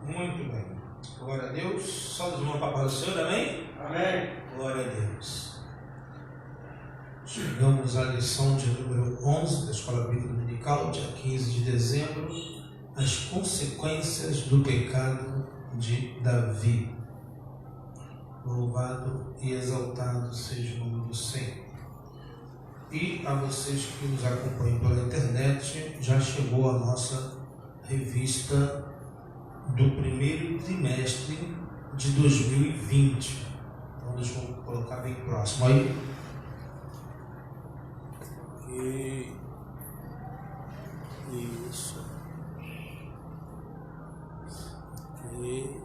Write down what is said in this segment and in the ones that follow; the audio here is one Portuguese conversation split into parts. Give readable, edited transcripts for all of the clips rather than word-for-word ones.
Muito bem. Glória a Deus. Salve de uma palavra do Senhor, amém? Amém. Glória a Deus. Chegamos à lição de número 11 da Escola Bíblica Dominical, dia 15 de dezembro, as consequências do pecado de Davi. Louvado e exaltado seja o nome do Senhor. E a vocês que nos acompanham pela internet, já chegou a nossa revista do primeiro trimestre de 2020. Então deixa eu colocar bem próximo aí. Isso. Aqui,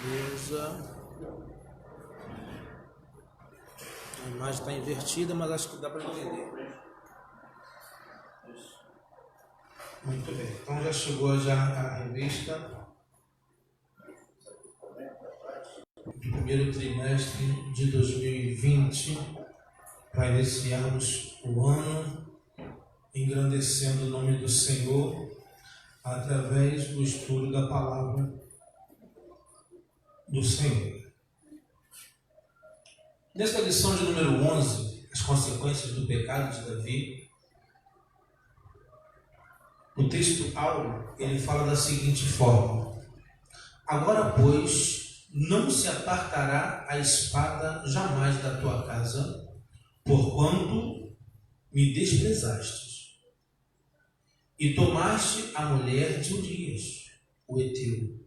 beleza. A imagem está invertida, mas acho que dá para entender. Muito bem. Então já chegou a revista do primeiro trimestre de 2020 para iniciarmos o ano engrandecendo o nome do Senhor através do estudo da palavra do Senhor. Nesta lição de número 11, as consequências do pecado de Davi, o texto áureo, ele fala da seguinte forma: agora, pois, não se apartará a espada jamais da tua casa, porquanto me desprezaste, e tomaste a mulher de Urias, o heteu,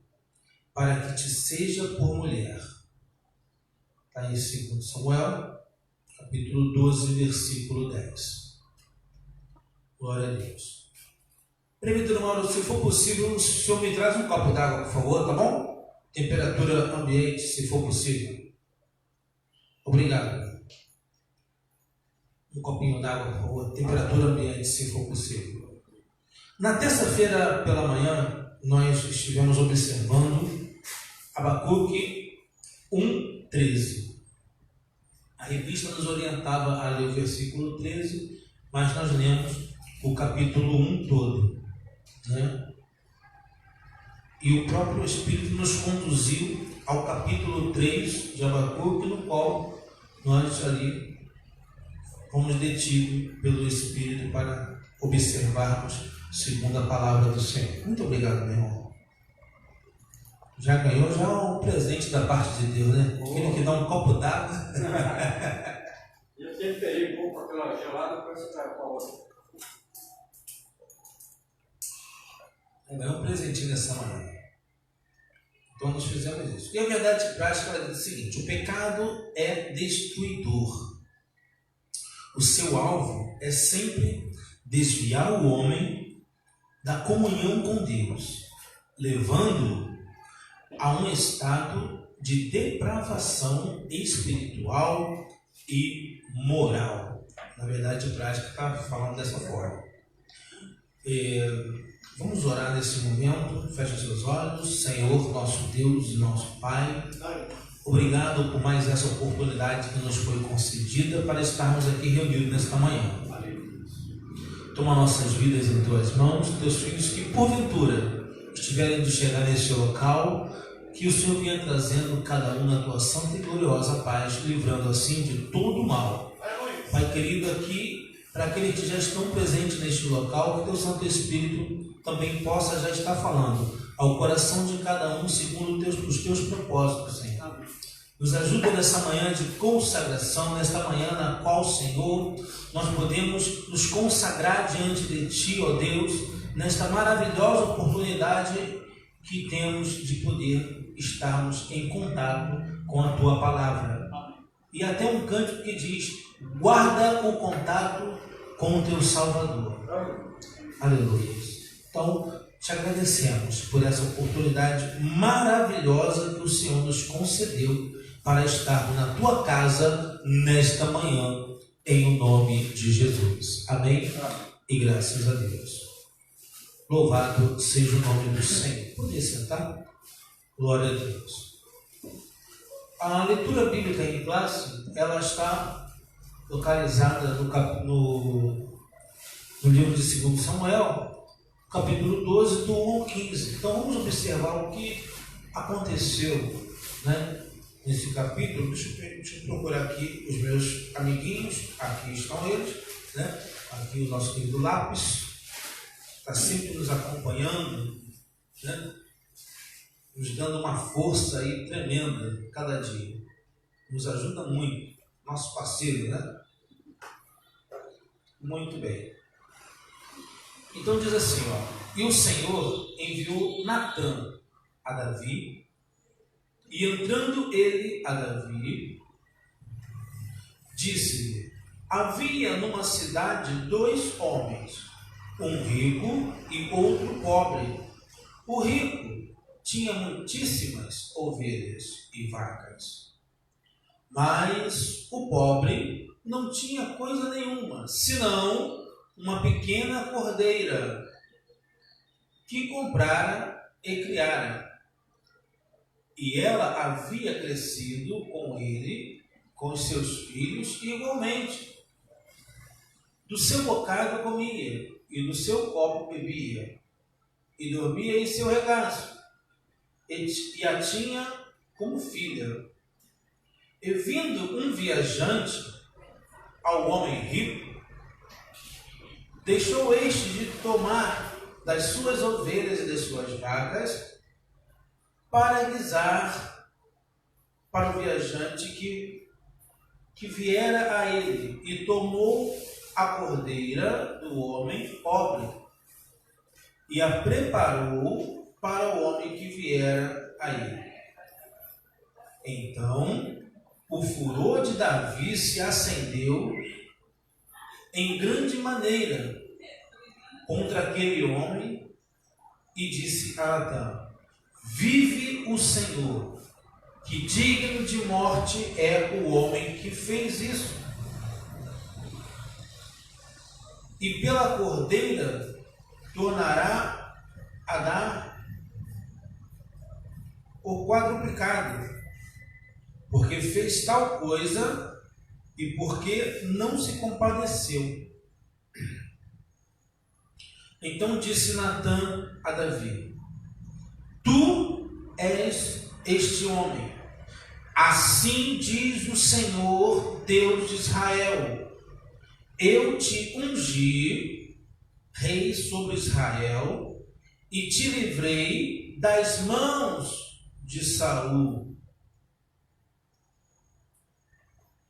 para que te seja por mulher. Está em 2 Samuel, capítulo 12, versículo 10. Glória a Deus. Presbítero Mauro, se for possível, o senhor me traz um copo d'água, por favor, tá bom? Temperatura ambiente, se for possível. Obrigado. Um copinho d'água, por favor. Temperatura ambiente, se for possível. Na terça-feira pela manhã, nós estivemos observando Abacuque 1:13. A revista nos orientava a ler o versículo 13, mas nós lemos o capítulo 1 todo, né? E o próprio Espírito nos conduziu ao capítulo 3 de Abacuque, no qual nós ali fomos detidos pelo Espírito para observarmos segundo a palavra do Senhor. Muito obrigado, meu irmão. Já ganhou um presente da parte de Deus, né? Aquele que dá um copo d'água. Eu temperei um pouco aquela gelada para você estar com a outra. Ganhou um presentinho nessa manhã. Então nós fizemos isso. E a verdade prática é o seguinte: o pecado é destruidor. O seu alvo é sempre desviar o homem da comunhão com Deus, levando-o a um estado de depravação espiritual e moral. Na verdade, a prática está falando dessa forma. Vamos orar nesse momento. Feche seus olhos. Senhor, nosso Deus e nosso Pai, obrigado por mais essa oportunidade que nos foi concedida para estarmos aqui reunidos nesta manhã. Toma nossas vidas em tuas mãos, teus filhos que porventura estiverem de chegar neste local, que o Senhor venha trazendo cada um na tua santa e gloriosa paz, livrando assim de todo o mal. Pai querido, aqui, para aqueles que já estão presentes neste local, que teu Santo Espírito também possa já estar falando ao coração de cada um segundo os teus propósitos, Senhor. Nos ajuda nessa manhã de consagração, nesta manhã na qual, Senhor, nós podemos nos consagrar diante de Ti, ó Deus, nesta maravilhosa oportunidade que temos de poder estarmos em contato com a Tua Palavra. E até um cântico que diz: guarda o contato com o Teu Salvador. Aleluia. Então, te agradecemos por essa oportunidade maravilhosa que o Senhor nos concedeu para estarmos na Tua casa nesta manhã, em nome de Jesus. Amém? E graças a Deus. Louvado seja o nome do Senhor. Pode sentar? Glória a Deus. A leitura bíblica em classe, ela está localizada no livro de 2 Samuel, capítulo 12, do 1 ao 15. Então vamos observar o que aconteceu, né, nesse capítulo. Deixa eu procurar aqui os meus amiguinhos. Aqui estão eles, né? Aqui o nosso querido Lápis está sempre nos acompanhando, né? Nos dando uma força aí tremenda cada dia. Nos ajuda muito. Nosso parceiro, né? Muito bem. Então diz assim, ó: e o Senhor enviou Natã a Davi, e entrando ele a Davi, disse-lhe: havia numa cidade 2 homens, um rico e outro pobre. O rico tinha muitíssimas ovelhas e vacas, mas o pobre não tinha coisa nenhuma, senão uma pequena cordeira que comprara e criara. E ela havia crescido com ele, com os seus filhos, igualmente. Do seu bocado comia, e do seu copo bebia, e dormia em seu regaço, e a tinha como filha. E vindo um viajante ao homem rico, deixou este de tomar das suas ovelhas e das suas vacas para guisar para o viajante que viera a ele, e tomou a cordeira do homem pobre e a preparou para o homem que viera a ele. Então o furor de Davi se acendeu em grande maneira contra aquele homem, e disse a Natã: vive o Senhor, que digno de morte é o homem que fez isso. E pela cordeira tornará a dar o quadruplicado, porque fez tal coisa e porque não se compadeceu. Então disse Natã a Davi: tu és este homem. Assim diz o Senhor, Deus de Israel: eu te ungi rei sobre Israel e te livrei das mãos de Saul.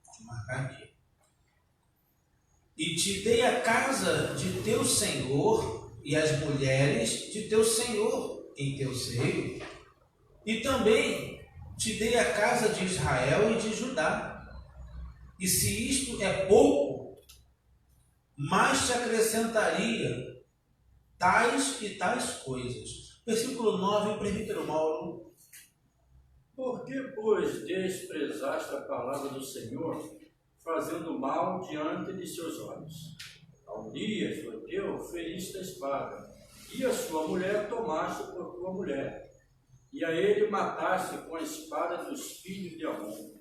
Vou marcar aqui. E te dei a casa de teu senhor e as mulheres de teu senhor em teu seio, e também te dei a casa de Israel e de Judá. E se isto é pouco, mais te acrescentaria tais e tais coisas. Versículo 9, presbítero Mauro. Por que, pois, desprezaste a palavra do Senhor, fazendo mal diante de seus olhos? A Urias, o teu, feriste a espada, e a sua mulher tomaste por tua mulher, e a ele mataste com a espada dos filhos de Amon.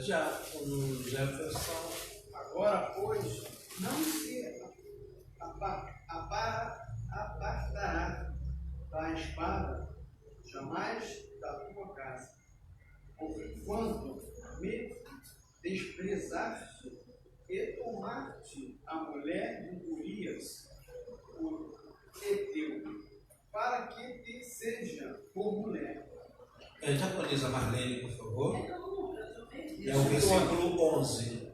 Diácono Jefferson. Agora, pois, não se apartará da espada jamais da tua casa, porquanto me desprezaste e tomaste a mulher de Urias, o heteu, para que te seja por mulher. Diaconisa Marlene, por favor. É o versículo 11.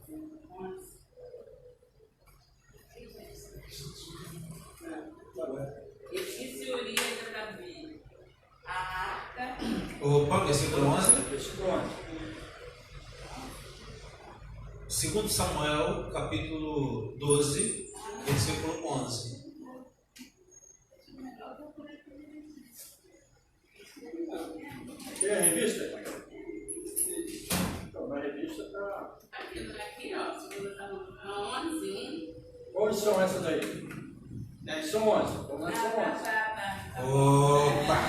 E disse Urias a Davi: a arca. Opa, versículo 11. Versículo 11. 2 Samuel, capítulo 12, versículo 11. Tem a revista? Então, a revista está... Aqui, ó, segunda Samuel 11. Quais são essas aí? São 11. Então, nós são 11. Opa!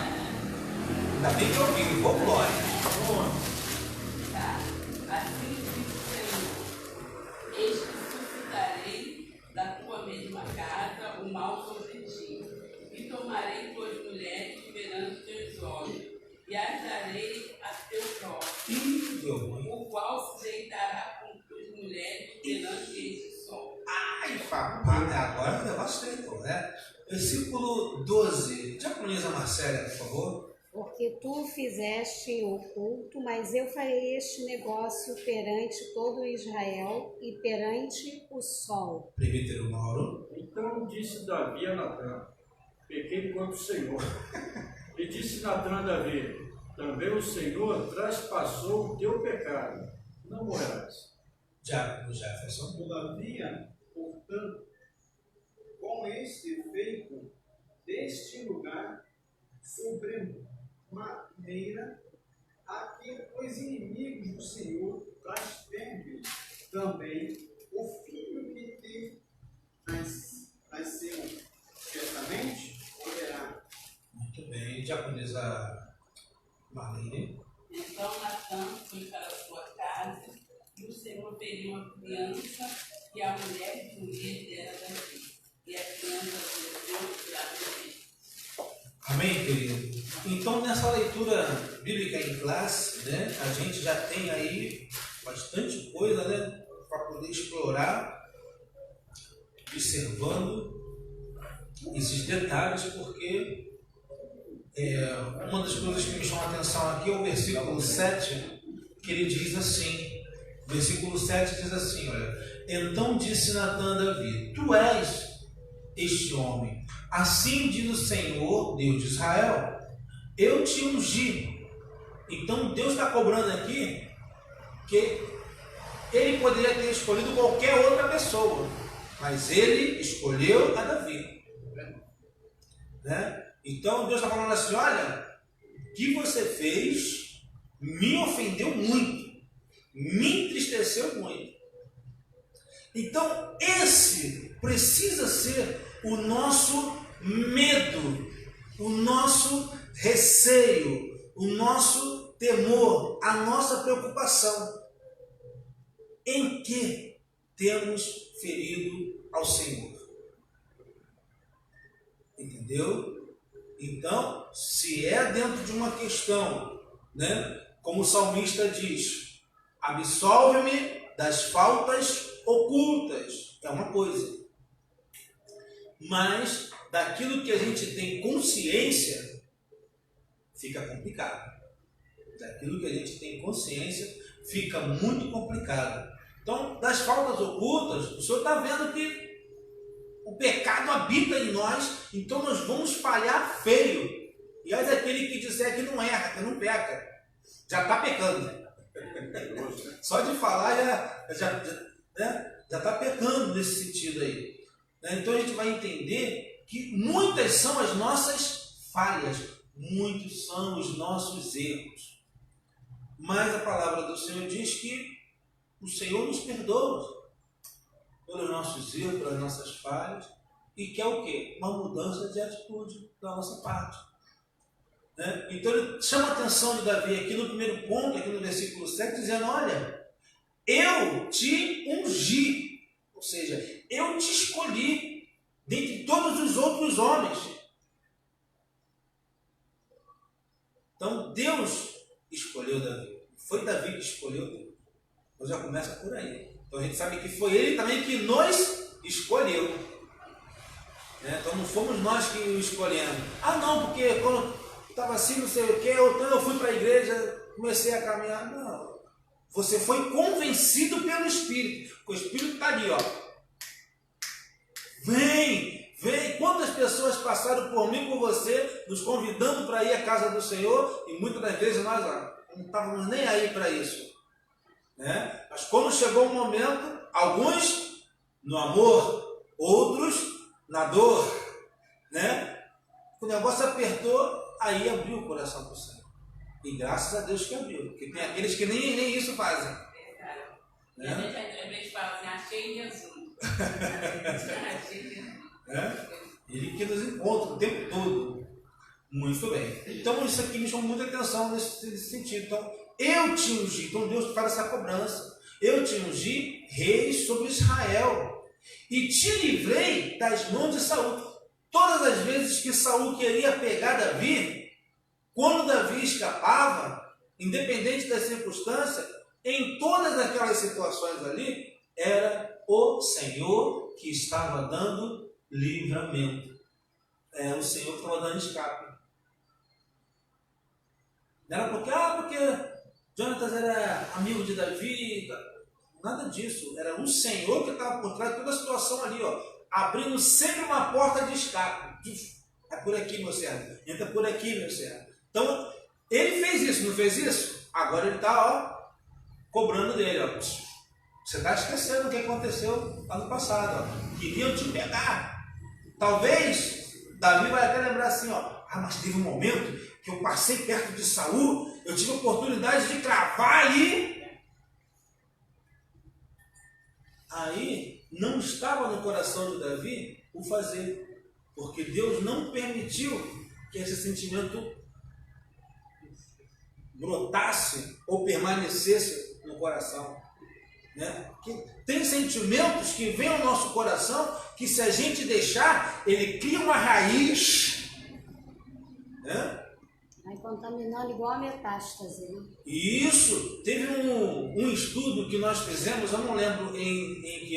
Ainda bem que eu vi, vou glória. Tá. Assim diz o Senhor: eis que suscitarei da tua mesma casa o mal sobre ti, Diaconisa Marcélia, por favor. Porque tu fizeste em oculto, mas eu farei este negócio perante todo Israel e perante o sol. Presbítero Mauro. Então disse Davi a Natã: pequei contra o Senhor. E disse Natã a Davi: também o Senhor traspassou o teu pecado, não morrerás. Diácono Jefferson. Todavia, portanto, com este efeito deste lugar, sobremaneira, a que os inimigos do Senhor blasfemem também o filho que te nasceu, certamente morrerá. Muito bem. Diaconisa Marlene. Então Natã foi para a sua casa, e o Senhor feriu a criança, e a mulher que o era Davi. E a criança cresceu e adormeceu. Amém, querido? Então, nessa leitura bíblica em classe, né, a gente já tem aí bastante coisa, né, para poder explorar, observando esses detalhes, porque uma das coisas que me chama a atenção aqui é o versículo 7, que ele diz assim, o versículo 7 diz assim, olha, então disse Natã a Davi, tu és este homem, assim diz o Senhor, Deus de Israel, eu te ungi. Então Deus está cobrando aqui que ele poderia ter escolhido qualquer outra pessoa, mas ele escolheu a Davi, né? Então Deus está falando assim, olha, o que você fez me ofendeu muito, me entristeceu muito. Então esse precisa ser o nosso medo, o nosso receio, o nosso temor, a nossa preocupação. Em que temos ferido ao Senhor? Entendeu? Então, se é dentro de uma questão, né, como o salmista diz, absolve-me das faltas ocultas, é uma coisa. Mas daquilo que a gente tem consciência, fica complicado. Daquilo que a gente tem consciência, fica muito complicado. Então, das faltas ocultas, o Senhor está vendo que o pecado habita em nós, então nós vamos falhar feio. E olha aquele que disser que não erra, que não peca, já está pecando. Só de falar já está pecando nesse sentido aí. Então a gente vai entender que muitas são as nossas falhas, muitos são os nossos erros. Mas a palavra do Senhor diz que o Senhor nos perdoa pelos nossos erros, pelas nossas falhas, e quer o quê? Uma mudança de atitude da nossa parte. Né? Então ele chama a atenção de Davi aqui no primeiro ponto, aqui no versículo 7, dizendo, olha, eu te ungi. Ou seja, eu te escolhi dentre todos os outros homens. Então, Deus escolheu Davi. Foi Davi que escolheu Deus. Então, já começa por aí. Então, a gente sabe que foi Ele também que nos escolheu. Então, não fomos nós que o escolhemos. Ah, não, porque quando estava assim, não sei o quê, então eu fui para a igreja, comecei a caminhar. Não. Você foi convencido pelo Espírito. O Espírito está ali, ó. Vem. Quantas pessoas passaram por mim, por você, nos convidando para ir à casa do Senhor, e muitas das vezes nós não estávamos nem aí para isso. Né? Mas quando chegou o momento, alguns no amor, outros na dor, né? O negócio apertou, aí abriu o coração para o Senhor. E graças a Deus que abriu, porque tem aqueles que nem isso fazem. E a gente fala assim, achei Jesus. Ele que nos encontra o tempo todo. Muito bem. Então isso aqui me chamou muita atenção nesse sentido. Então, eu te ungi. Então Deus faz essa cobrança. Eu te ungi rei sobre Israel. E te livrei das mãos de Saul. Todas as vezes que Saul queria pegar Davi, quando Davi escapava, independente da circunstância, em todas aquelas situações ali, era o Senhor que estava dando livramento. É o Senhor que estava dando escape. Não era porque Jonatas era amigo de Davi, nada disso. Era o Senhor que estava por trás de toda a situação ali, ó, abrindo sempre uma porta de escape. É por aqui, meu servo. Entra por aqui, meu servo. Então, ele fez isso, não fez isso? Agora ele está, cobrando dele, ó. Você está esquecendo o que aconteceu lá no passado, ó. Queriam te pegar. Talvez Davi vai até lembrar assim, ó. Mas teve um momento que eu passei perto de Saul, eu tive a oportunidade de cravar ali. Aí não estava no coração de Davi o fazer, porque Deus não permitiu que esse sentimento brotasse ou permanecesse no coração. Né? Tem sentimentos que vêm ao nosso coração que, se a gente deixar, ele cria uma raiz, né? Vai contaminando igual a metástase, né? E isso, teve um estudo que nós fizemos, eu não lembro em que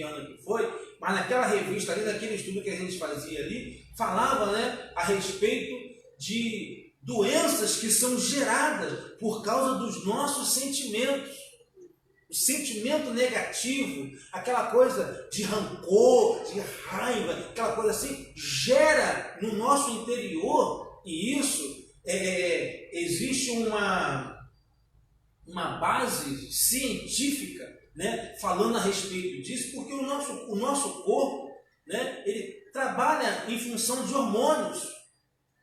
ano que foi, mas naquela revista ali, naquele estudo que a gente fazia ali, falava, né, a respeito de doenças que são geradas por causa dos nossos sentimentos. O sentimento negativo, aquela coisa de rancor, de raiva, aquela coisa assim, gera no nosso interior, e isso existe uma base científica, né, falando a respeito disso, porque o nosso corpo, né, ele trabalha em função de hormônios,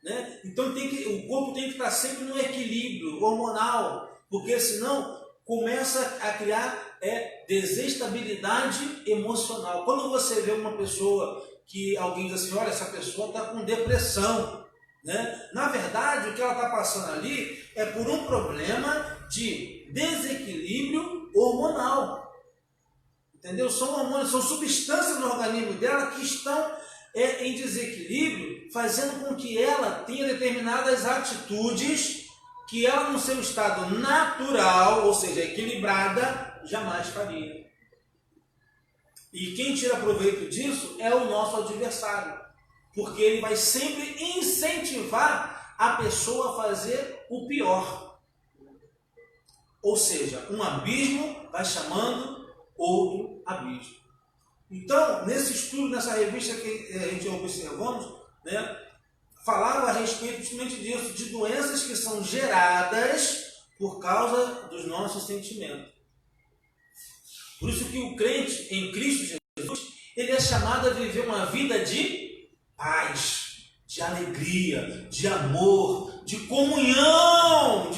né? Então o corpo tem que estar sempre no equilíbrio hormonal, porque senão começa a criar desestabilidade emocional. Quando você vê uma pessoa que alguém diz assim, olha, essa pessoa está com depressão, né? Na verdade, o que ela está passando ali é por um problema de desequilíbrio hormonal. Entendeu? São hormônios, são substâncias no organismo dela que estão em desequilíbrio, fazendo com que ela tenha determinadas atitudes que ela, no seu estado natural, ou seja, equilibrada, jamais faria. E quem tira proveito disso é o nosso adversário, porque ele vai sempre incentivar a pessoa a fazer o pior. Ou seja, um abismo vai chamando outro abismo. Então, nesse estudo, nessa revista que a gente observamos, né, falava a respeito justamente disso, de doenças que são geradas por causa dos nossos sentimentos. Por isso que o crente em Cristo Jesus, ele é chamado a viver uma vida de paz, de alegria, de amor, de comunhão,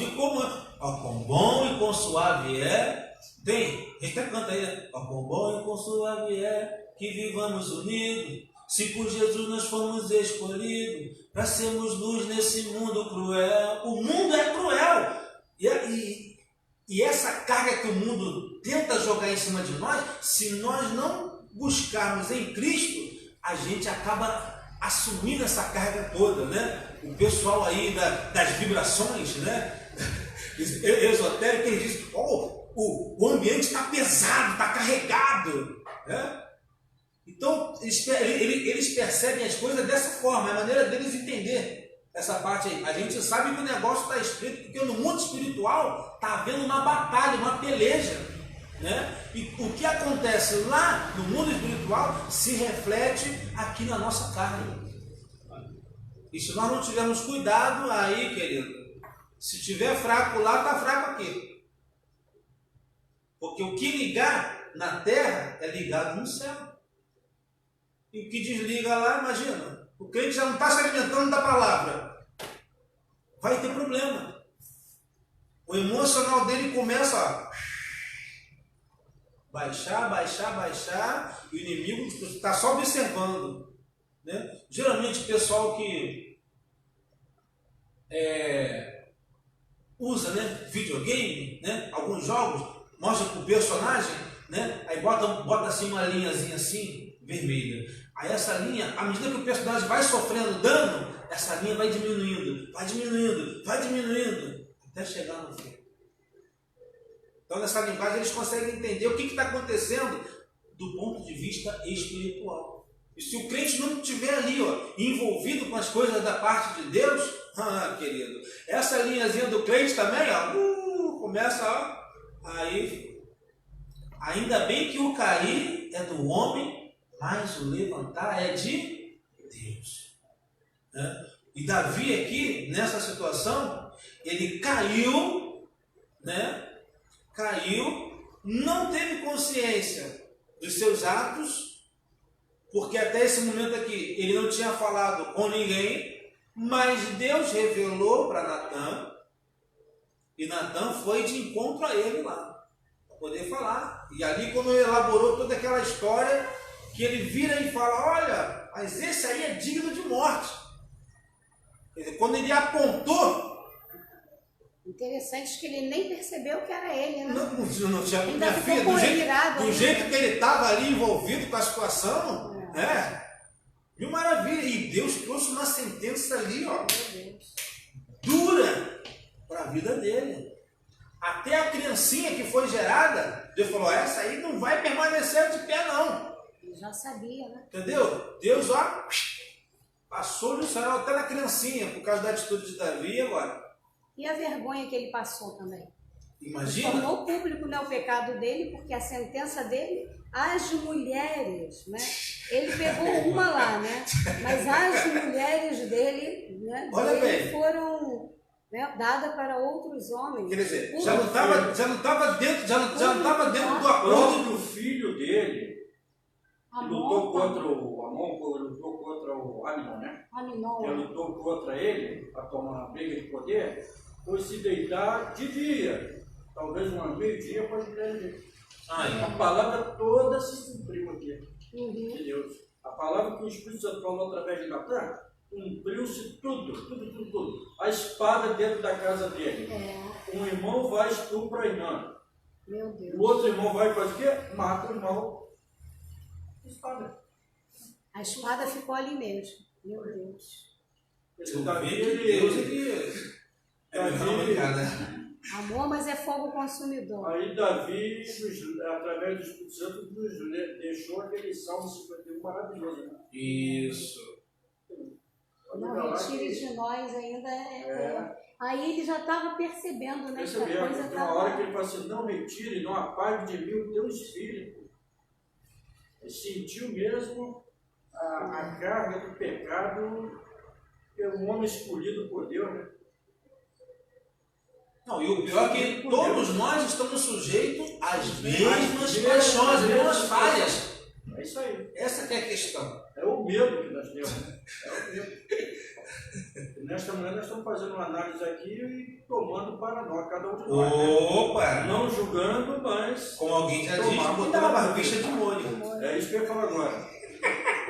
Ó, quão bom e quão suave é. Tem, a gente até canta aí, né? Ó, quão bom e quão suave é que vivamos unidos. Se por Jesus nós fomos escolhidos para sermos luz nesse mundo cruel. O mundo é cruel. E essa carga que o mundo tenta jogar em cima de nós, se nós não buscarmos em Cristo, a gente acaba assumindo essa carga toda, né? O pessoal aí das vibrações, né? Esotérico, ele diz, o ambiente está pesado, está carregado, né? Então, eles percebem as coisas dessa forma, é a maneira deles entender essa parte aí. A gente sabe que o negócio está escrito, porque no mundo espiritual está havendo uma batalha, uma peleja, né? E o que acontece lá no mundo espiritual se reflete aqui na nossa carne. E se nós não tivermos cuidado, aí, querido, se tiver fraco lá, está fraco aqui. Porque o que ligar na terra é ligado no céu. E o que desliga lá, imagina, o crente já não está se alimentando da palavra. Vai ter problema. O emocional dele começa a baixar, e o inimigo está só observando. Né? Geralmente o pessoal que usa, né, videogame, né, alguns jogos, mostra para o personagem, né, aí bota assim uma linhazinha assim, vermelha. Aí essa linha, à medida que o personagem vai sofrendo dano, essa linha vai diminuindo, até chegar no fim. Então, nessa linguagem, eles conseguem entender o que está acontecendo do ponto de vista espiritual. E se o crente não estiver ali, ó, envolvido com as coisas da parte de Deus, querido, essa linhazinha do crente também, ó, começa, ó, aí, ainda bem que o cair é do homem, mas o levantar é de Deus. Né? E Davi aqui, nessa situação, ele caiu, né? Caiu, não teve consciência dos seus atos, porque até esse momento aqui ele não tinha falado com ninguém, mas Deus revelou para Natan, e Natan foi de encontro a ele lá, para poder falar. E ali, quando ele elaborou toda aquela história, que ele vira e fala: olha, mas esse aí é digno de morte. Quando ele apontou, interessante que ele nem percebeu que era ele, né? não tinha, Ainda minha ficou filha, do jeito que ele estava ali envolvido com a situação, viu, maravilha. E Deus trouxe uma sentença ali, ó, dura para a vida dele. Até a criancinha que foi gerada, Deus falou: essa aí não vai permanecer de pé, não. Ele já sabia, né? Entendeu? Deus, ó, passou-lhe o sarau até na criancinha, por causa da atitude de Davi agora. E a vergonha que ele passou também. Imagina. Tornou público, né, o pecado dele, porque a sentença dele, as mulheres, né? Ele pegou uma lá, né? Mas as mulheres dele, né, olha dele bem, foram, né, dadas para outros homens. Quer dizer, já não estava dentro do O acordo. próprio filho dele lutou contra o Amon, lutou contra o Aminon, né? Aminon. Ele lutou contra ele para tomar uma briga de poder, foi se deitar de dia, talvez uma meio-dia pode ter. A palavra toda se cumpriu aqui, de Deus. A palavra que o Espírito Santo falou através de Natan, cumpriu-se tudo. A espada dentro da casa dele. Um irmão vai estuprar a irmã. Meu Deus. O outro irmão vai fazer o quê? Mata o irmão. Espada. A espada ficou ali mesmo. Meu Deus. Davi, Deus Amor, mas é fogo consumidor. Aí Davi, através do Espírito Santo, nos deixou aquele Salmo 51 maravilhoso. Né? Isso. Não retire de nós ainda. Aí ele já estava percebendo, né? Que a coisa tem uma hora que ele fala assim: não retire, não apague de mim o teu espírito. Ele sentiu mesmo a carga do pecado pelo homem escolhido por Deus, né? Não, e o pior é que todos nós estamos sujeitos às mesmas paixões, às mesmas falhas. É isso aí. Essa que é a questão. É o medo que nós temos. É o medo. E nesta manhã nós estamos fazendo uma análise aqui e tomando para nós, cada um de nós. Opa! Né? Não julgando, mas... Como alguém já disse, botando a barbicha de molho. É isso que eu ia falar agora.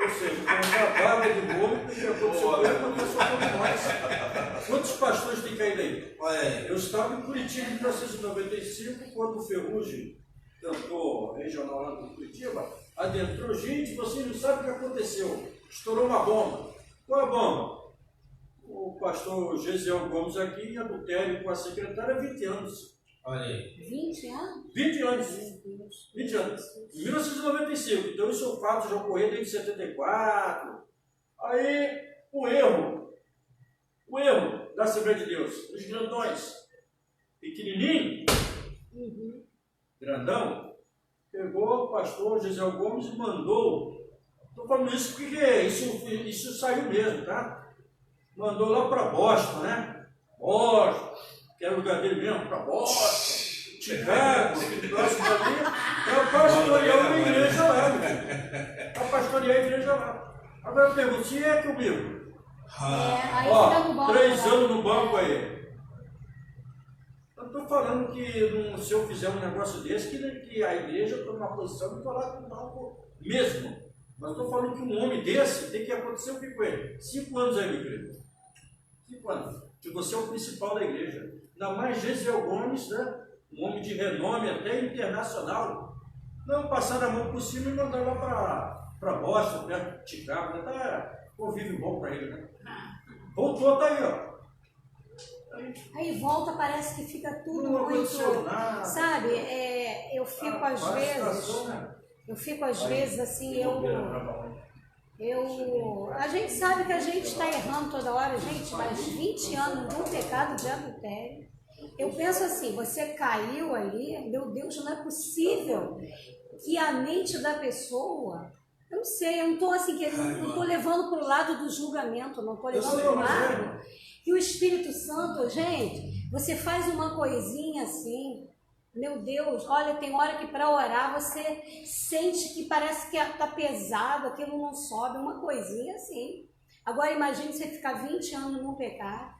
Ou seja, com a barba de molho, o que aconteceu com nós. Quantos pastores têm caído aí? Olha aí. Eu estava em Curitiba em 1995, quando o Ferrugem, cantor regional lá de Curitiba, adentrou. Gente, vocês não sabem o que aconteceu. Estourou uma bomba. Qual é a bomba? O pastor Gesiel Gomes aqui em adultério com a secretária há 20 anos. Olha aí. 20 anos? 20 anos. 20 anos. Em 1995. Então isso é um fato, já ocorreu desde 74. Aí, o erro da Assembleia de Deus, os grandões, pequenininho, grandão, pegou o pastor Gesiel Gomes e mandou. Estou falando isso porque isso saiu mesmo, tá? Mandou lá para Boston, né? Boston, que era o lugar dele mesmo, para Boston, Chicago, aquele próximo ali, para pastorear uma igreja lá. Para pastorear a igreja lá. Agora eu pergunto, se é comigo? Aí fica no banco. 3 anos no banco aí. Eu estou falando que se eu fizer um negócio desse, que a igreja está numa posição de falar com o banco mesmo. Mas estou falando que um homem desse tem que acontecer o que com ele? 5 anos aí, meu querido. 5 anos. Que você é o principal da igreja. Ainda mais Gesiel Gomes, né? Um homem de renome até internacional. Não passar a mão por cima e mandar lá para Boston, perto de Chicago. Tá convívio bom para ele, né? Voltou, tá aí, ó. Aí volta, parece que fica tudo Não muito. aconteceu nada. Sabe, eu fico às vezes. Né? Eu fico às vezes assim, eu A gente sabe que a gente está errando toda hora, gente, mas 20 anos de um pecado de adultério. Eu penso assim, você caiu ali, meu Deus, não é possível que a mente da pessoa, eu não sei, eu não estou assim, não estou levando para o lado do julgamento, não estou levando para o lado que o Espírito Santo, gente, você faz uma coisinha assim, meu Deus, olha, tem hora que para orar você sente que parece que está pesado, aquilo não sobe, uma coisinha assim. Agora imagine você ficar 20 anos num pecado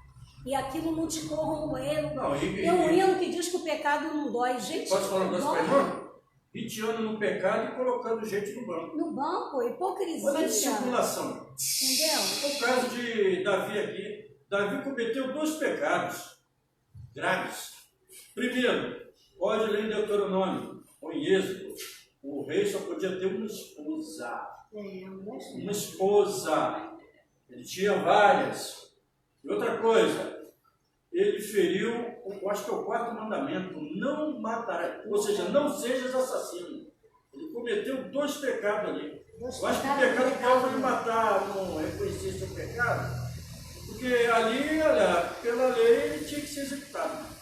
e aquilo não te corroer. Tem um hino que diz que o pecado não dói. Gente, posso falar um negócio para irmão? 20 anos no pecado e colocando gente no banco. No banco, hipocrisia. Olha a dissimulação. Entendeu? O caso de Davi aqui. Davi cometeu 2 pecados graves. Primeiro, pode ler em Deuteronômio, ou em Êxodo, o rei só podia ter uma esposa. Uma esposa. Ele tinha várias. E outra coisa, ele feriu, eu acho que é o 4º mandamento, não matará, ou seja, não sejas assassino. Ele cometeu 2 pecados ali. Eu acho que o pecado pior foi matar, não reconhecer seu pecado, porque ali, olha, pela lei ele tinha que ser executado.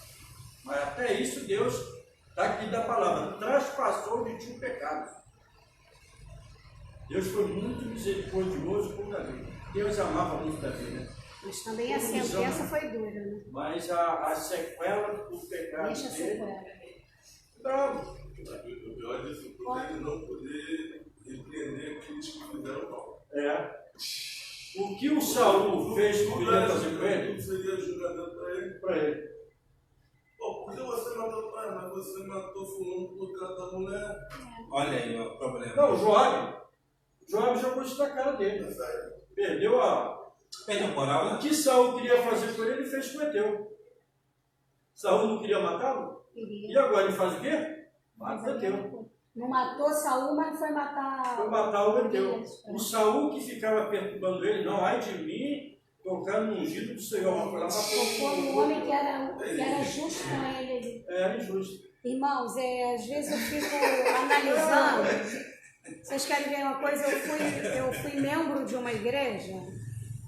Mas até isso Deus, está aqui da palavra, traspassou de ti o pecado. Deus foi muito misericordioso com Davi. Deus amava muito Davi, né? Mas também a sentença foi dura, né? Mas a sequela do pecado Deixa a dele... sequela. Bravo. O pior disso tudo é ele não poder repreender aqueles que fizeram mal. O que o Saul fez que queria fazer com ele? Não seria julgamento para ele. Pô, por que você matou o pai, mas você matou fulano por causa da mulher? Olha aí o problema. Não, o Joabe jogou isso na cara dele. Perdeu moral, né? O que Saul queria fazer com ele, ele fez com o Eteu. Saul não queria matá-lo? E agora ele faz o quê? Mata o Eteu. Não matou Saul, mas foi matar... Foi matar o Eteu. O Saul que ficava perturbando ele, não, ai de mim, tocando no ungido do Senhor. Foi lá, Foi um homem que era justo com ele. Era injusto. Irmãos, às vezes eu fico analisando. Vocês querem ver uma coisa? Eu fui membro de uma igreja,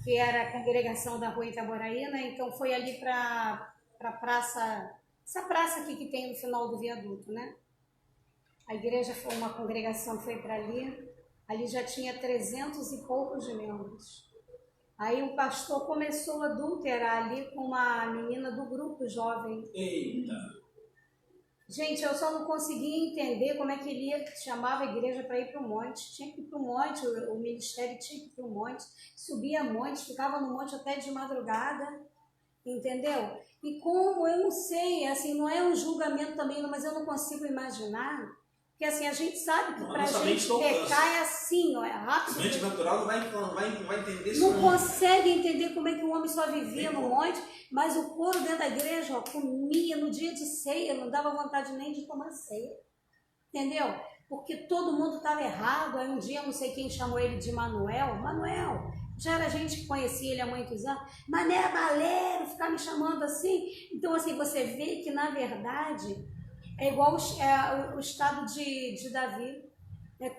que era a congregação da Rua Itaboraína, então foi ali para a praça, essa praça aqui que tem no final do viaduto, né? A igreja foi uma congregação que foi para ali já tinha 300 e poucos membros. Aí o pastor começou a adulterar ali com uma menina do grupo jovem. Eita! Gente, eu só não conseguia entender como é que ele chamava a igreja para ir para o monte. Tinha que ir para o monte, o ministério tinha que ir para o monte, subia monte, ficava no monte até de madrugada, entendeu? E como, eu não sei, assim, não é um julgamento também, mas eu não consigo imaginar, porque assim, a gente sabe que para a gente pecar é assim, ó, é rápido. A mente natural não vai entender isso. Não consegue entender como é que o homem só vivia no monte, mas o couro dentro da igreja, ó, comia no dia de ceia, não dava vontade nem de tomar ceia. Entendeu? Porque todo mundo estava errado. Aí um dia, não sei quem chamou ele de Manuel, já era gente que conhecia ele há muitos anos. Mané Baleiro, ficar me chamando assim. Então, assim, você vê que, na verdade, é igual o estado de Davi.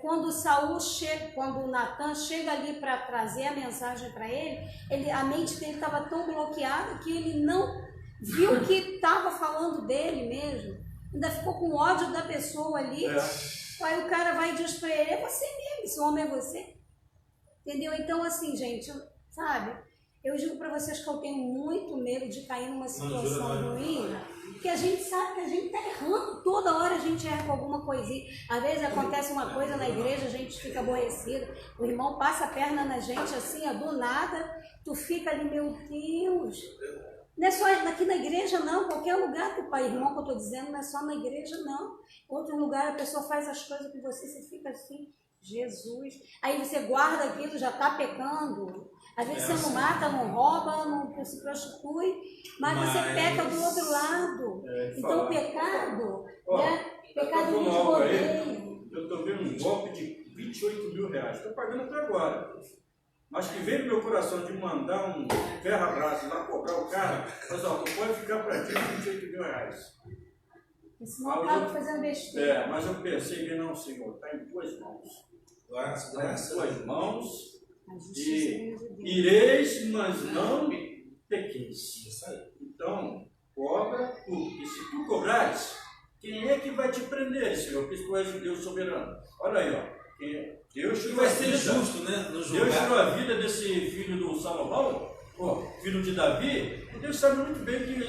Quando Saul chega, quando o Natan chega ali para trazer a mensagem para ele, a mente dele estava tão bloqueada que ele não viu que estava falando dele mesmo. Ainda ficou com ódio da pessoa ali. Aí o cara vai e diz para ele, é você mesmo, esse homem é você. Entendeu? Então, assim, gente, sabe? Eu digo para vocês que eu tenho muito medo de cair numa situação ruim, porque a gente sabe que a gente está errando, toda hora a gente erra com alguma coisinha. Às vezes acontece uma coisa na igreja, a gente fica aborrecido, o irmão passa a perna na gente assim, ó, do nada, tu fica ali, meu Deus. Não é só aqui na igreja não, qualquer lugar que o pai, irmão que eu estou dizendo, não é só na igreja não. Outro lugar a pessoa faz as coisas com você fica assim, Jesus. Aí você guarda aquilo, já está pecando. Às vezes você não mata, não rouba, não se prostitui, mas você peca do outro lado. Então o pecado, pecado de desrodeio. Eu estou vendo um golpe de 28 mil reais. Estou pagando até agora. Mas que veio no meu coração de mandar um ferro-abraço lá cobrar o cara, mas ó, não pode ficar para ti 28 mil reais. Esse não acaba fazendo besteira. Mas eu pensei que não, Senhor, está em tuas mãos. Está em tuas mãos. A justiça vem de Deus. Ireis, mas não pequeis. Isso aí. Então, cobra tu. E se tu cobrares, quem é que vai te prender, Senhor? Porque tu és o Deus soberano. Olha aí, ó. Deus Que tirou vai a ser vida, justo, né? No Deus julgar. tirou a vida desse filho do Salomão, filho de Davi, e Deus sabe muito bem que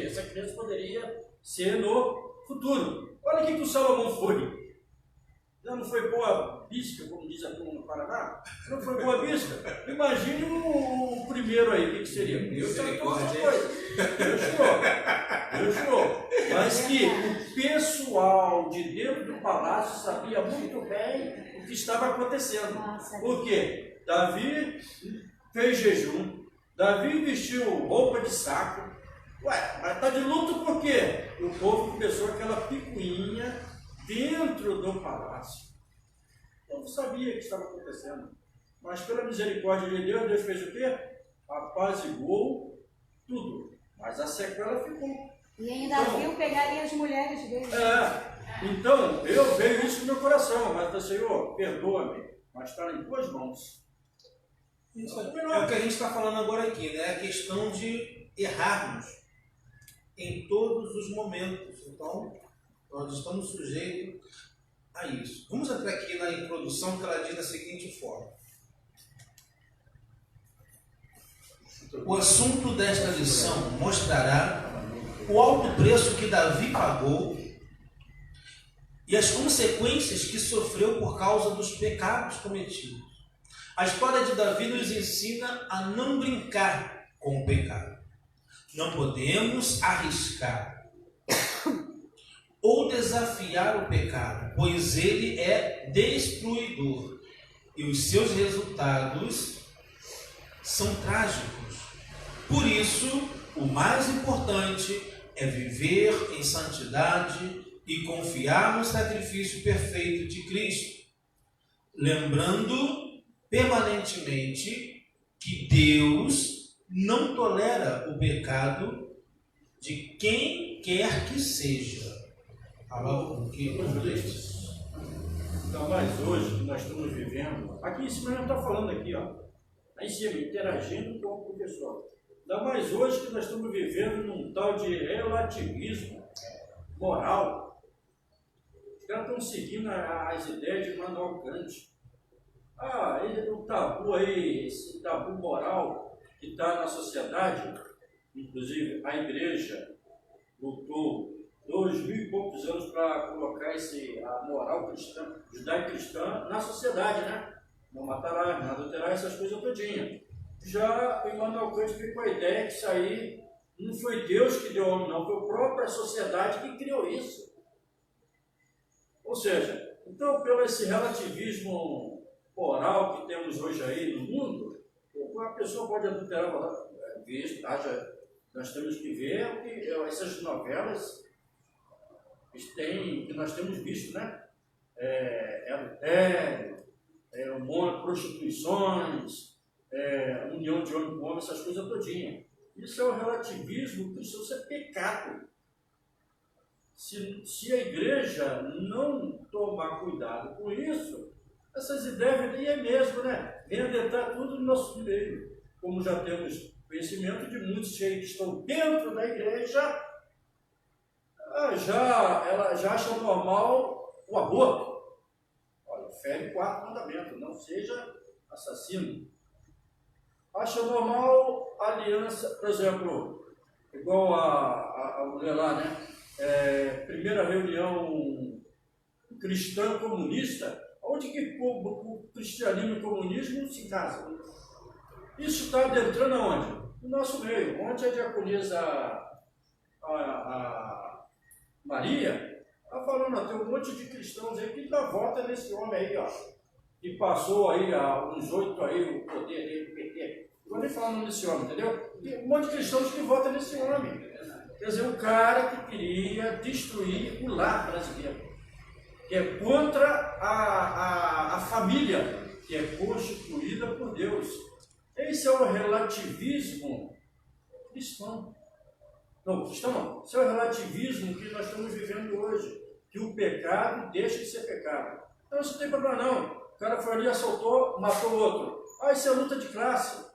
essa criança poderia ser no futuro. Olha o que o Salomão foi. Não foi boa bisca, como diz aqui no Paraná? Não foi boa bisca? Imagine o primeiro aí, o que seria? Deus sabe todas as coisas. Deus tirou. Mas que o pessoal de dentro do palácio sabia muito bem o que estava acontecendo. Por quê? Davi fez jejum, Davi vestiu roupa de saco. Ué, mas está de luto por quê? O povo começou aquela picuinha dentro do palácio. Eu não sabia o que estava acontecendo. Mas pela misericórdia de Deus, Deus fez o quê? Apaziguou tudo. Mas a sequela ficou. E ainda viu pegarem as mulheres dele. Então, eu vejo isso no meu coração. Mas, Senhor, perdoa-me. Mas está em tuas mãos. Isso é o que a gente está falando agora aqui, né? A questão de errarmos em todos os momentos. Então, nós estamos sujeitos a isso. Vamos entrar aqui na introdução, que ela diz da seguinte forma. O assunto desta lição mostrará o alto preço que Davi pagou e as consequências que sofreu por causa dos pecados cometidos. A história de Davi nos ensina a não brincar com o pecado. Não podemos arriscar ou desafiar o pecado, pois ele é destruidor e os seus resultados são trágicos. Por isso, o mais importante é viver em santidade e confiar no sacrifício perfeito de Cristo, lembrando permanentemente que Deus não tolera o pecado de quem quer que seja. Então, mas hoje que nós estamos vivendo, aqui em cima está falando aqui, ó, lá em cima, interagindo com o professor. Ainda mais hoje que nós estamos vivendo num tal de relativismo moral. Os caras estão seguindo as ideias de Immanuel Kant. O tabu aí, esse tabu moral que está na sociedade, inclusive a igreja lutou 2000 e poucos anos para colocar a moral cristã, judaico-cristã na sociedade, né? Não matarás, não adulterarás, essas coisas todinhas. Já o Immanuel Kant veio com a ideia que isso aí não foi Deus que deu ao homem, não, foi a própria sociedade que criou isso. Ou seja, então, pelo esse relativismo moral que temos hoje aí no mundo, a pessoa pode adulterar, nós temos que ver o que essas novelas que nós temos visto, né? Adultério, prostituições, união de homem com homem, essas coisas todinhas. Isso é o relativismo cristão, isso é pecado. Se a igreja não tomar cuidado com isso, essas ideias vêm mesmo, né? Vem adentrar tudo no nosso meio. Como já temos conhecimento de muitos que estão dentro da igreja, ela já acha normal o aborto. Olha, fere o quarto mandamento, não seja assassino. Acha normal a aliança, por exemplo, igual a mulher lá, né? Primeira reunião cristã comunista, onde que o cristianismo e o comunismo se casam? Isso está adentrando aonde? No nosso meio. Ontem a diaconisa a Maria está falando, tem um monte de cristãos aí que dá volta nesse homem aí, ó, que passou aí uns 8 aí o poder dele do PT. Não vou nem falar o nome desse homem, entendeu? Tem um monte de cristãos que votam nesse homem. Quer dizer, o cara que queria destruir o lar brasileiro, que é contra a família, que é constituída por Deus. Esse é o relativismo cristão. Não, cristão não. Esse é o relativismo que nós estamos vivendo hoje, que o pecado deixa de ser pecado. Então isso não tem problema não. O cara foi ali, assaltou, matou o outro. Ah, isso é luta de classe.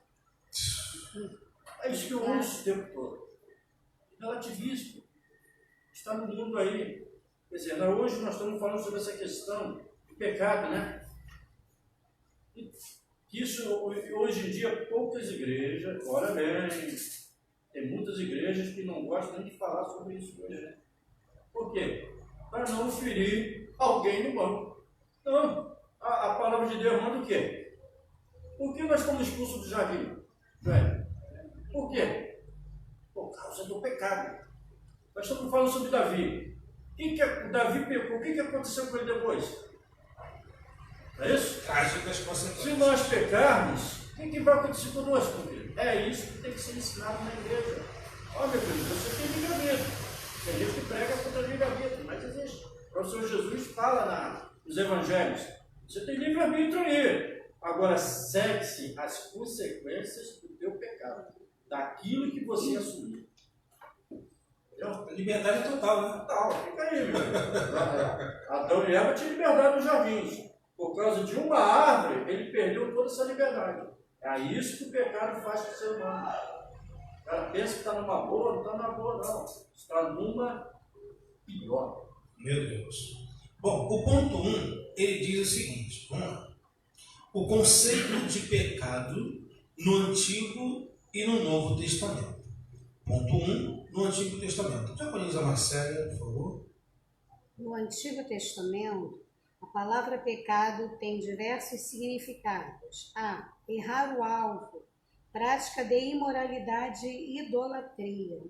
É isso que eu ouço o tempo todo. Relativismo. Está no mundo aí. Quer dizer, hoje nós estamos falando sobre essa questão do pecado, né? Isso, hoje em dia, poucas igrejas, ora bem, tem muitas igrejas que não gostam nem de falar sobre isso hoje, né? Por quê? Para não ferir alguém no banco. Então, a palavra de Deus manda o quê? Por que nós fomos expulsos do jardim? Por quê? Por causa do pecado. Nós estamos falando sobre Davi. Davi pecou, o que aconteceu com ele depois? Não é isso? Se nós pecarmos, o que vai acontecer conosco, meu filho? É isso que tem que ser ensinado na igreja. Ó, meu filho, você tem livramento. Tem gente que prega contra livramento, mas existe. O professor Jesus fala nos evangelhos. Você tem livre-arbítrio aí. Agora, segue-se as consequências do teu pecado. Daquilo que você assumiu. Entendeu? Liberdade é total, né? Total, fica aí, meu. Adão e Eva tinham liberdade nos jardins. Por causa de uma árvore, ele perdeu toda essa liberdade. É isso que o pecado faz com o ser humano. O cara pensa que está numa boa, não está numa boa, não. Está numa pior. Meu Deus. Bom, o ponto 1, ele diz o seguinte, vamos lá. O conceito de pecado no Antigo e no Novo Testamento. Ponto 1, no Antigo Testamento. Diaconisa Marcélia, por favor. No Antigo Testamento, a palavra pecado tem diversos significados. A. Errar o alvo, prática de imoralidade e idolatria,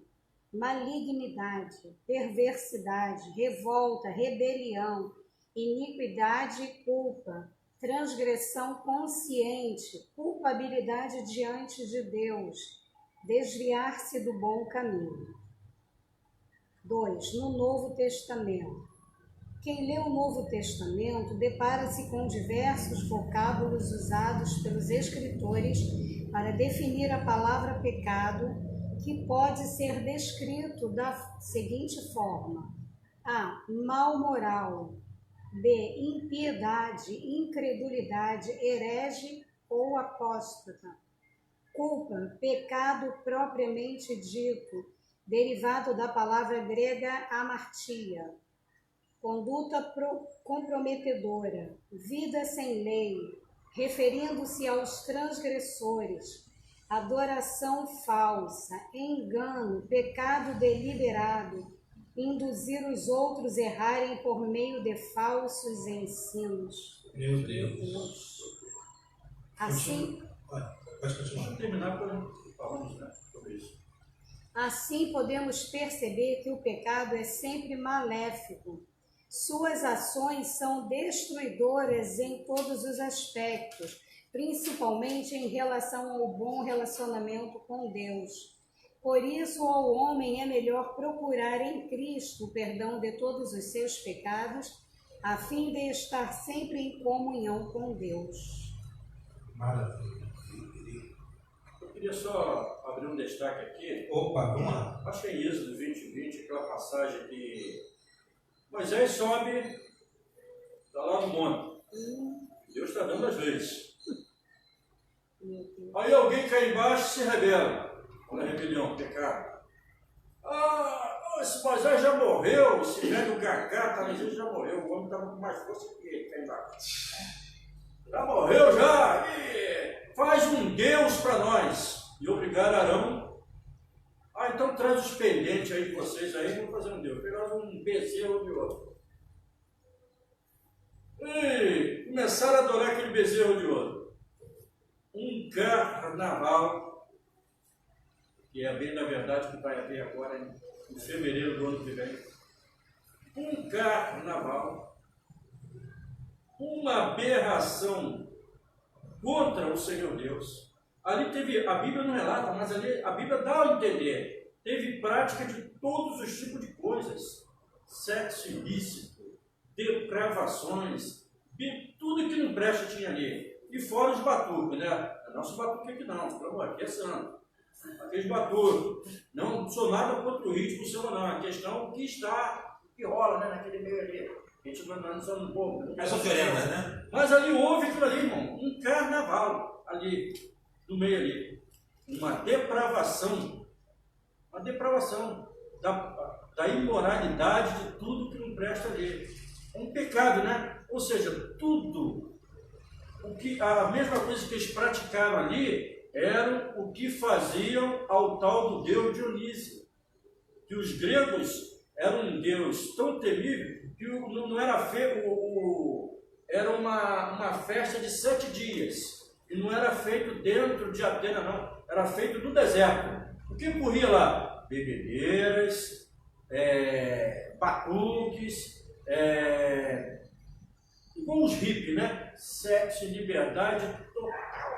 malignidade, perversidade, revolta, rebelião, iniquidade e culpa, transgressão consciente, culpabilidade diante de Deus, desviar-se do bom caminho. 2. No Novo Testamento. Quem lê o Novo Testamento depara-se com diversos vocábulos usados pelos escritores para definir a palavra pecado, que pode ser descrito da seguinte forma: A. Mal moral. B. Impiedade, incredulidade, herege ou apóstata. Culpa, pecado propriamente dito, derivado da palavra grega amartia. Conduta comprometedora, vida sem lei, referindo-se aos transgressores, adoração falsa, engano, pecado deliberado, induzir os outros a errarem por meio de falsos ensinos. Meu Deus. Assim, pode continuar. Vamos terminar quando falamos, né, sobre isso. Assim podemos perceber que o pecado é sempre maléfico. Suas ações são destruidoras em todos os aspectos, principalmente em relação ao bom relacionamento com Deus. Por isso, ao homem é melhor procurar em Cristo o perdão de todos os seus pecados, a fim de estar sempre em comunhão com Deus. Maravilha. Eu queria só abrir um destaque aqui. Opa, vamos lá. Acho que é em Êxodo 20, aquela passagem que Moisés sobe, está lá no monte. Deus está dando as leis. Aí alguém cai embaixo e se rebela. Olha a rebelião, pecado. Esse Moisés já morreu, esse velho gagá, ele já morreu. O homem estava com mais força que ele, cai embaixo. Já morreu, já! E faz um Deus para nós. E obrigar Arão. Então traz os pendentes aí de vocês aí, vamos fazer um Deus. Pegar um bezerro de ouro. E começaram a adorar aquele bezerro de ouro. Um carnaval, que é bem na verdade que vai haver agora em fevereiro do ano que vem. Um carnaval. Uma aberração contra o Senhor Deus. Ali teve, a Bíblia não relata, mas ali a Bíblia dá a entender, teve prática de todos os tipos de coisas, sexo ilícito, depravações, tudo que não presta tinha ali, e fora os batuques, né? Nosso batuque aqui não, pelo amor, aqui é santo, aqueles batuques, não sou nada contra o ritmo seu não, a questão que está, que rola, né, naquele meio ali, A gente não sabe um pouco. As oferendas, né? Mas ali houve aquilo ali, irmão, um carnaval ali, no meio ali. Uma depravação da imoralidade de tudo que não presta ali. É um pecado, né? Ou seja, tudo, a mesma coisa que eles praticaram ali, era o que faziam ao tal do deus Dionísio. Que os gregos eram um deus tão temível que não era era uma festa de 7 dias. E não era feito dentro de Atenas, não. Era feito no deserto. O que corria lá? Bebedeiras, batuques, igual os hippies, né? Sexo e liberdade total.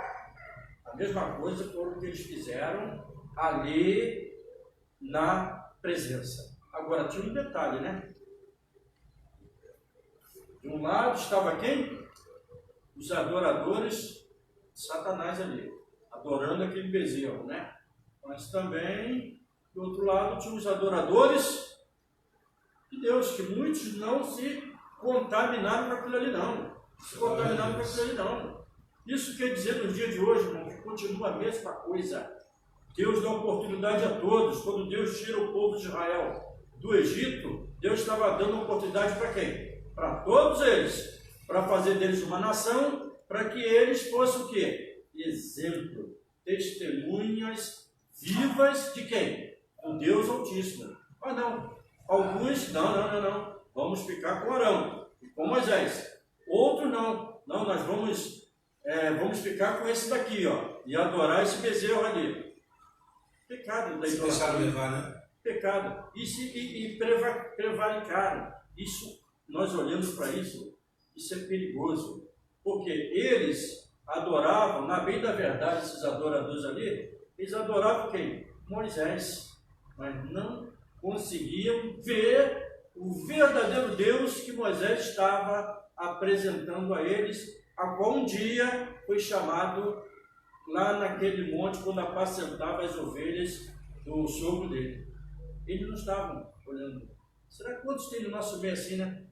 A mesma coisa foi o que eles fizeram ali na presença. Agora, tinha um detalhe, né? De um lado estava quem? Os adoradores de Satanás ali, adorando aquele bezerro, né? Mas também, do outro lado, tinha os adoradores de Deus, que muitos não se contaminaram com aquilo ali, não. Isso quer dizer, nos dias de hoje, irmão, que continua a mesma coisa. Deus dá oportunidade a todos. Quando Deus tira o povo de Israel do Egito, Deus estava dando oportunidade para quem? Para todos eles. Para fazer deles uma nação, para que eles fossem o quê? Exemplo, testemunhas vivas de quem? Do Deus Altíssimo. Mas não, alguns, não. Vamos ficar com Arão e com Moisés. Outros não, nós vamos ficar com esse daqui, ó, e adorar esse bezerro ali. Pecado da idolatria. Pecado. E prevaricaram. Isso, nós olhamos para isso, isso é perigoso. Porque eles adoravam, na bem da verdade, esses adoradores ali, eles adoravam quem? Moisés. Mas não conseguiam ver o verdadeiro Deus que Moisés estava apresentando a eles, a qual um dia foi chamado lá naquele monte, quando apacentava as ovelhas do sogro dele. Eles não estavam olhando. Será que quantos tem no nosso meio assim, né?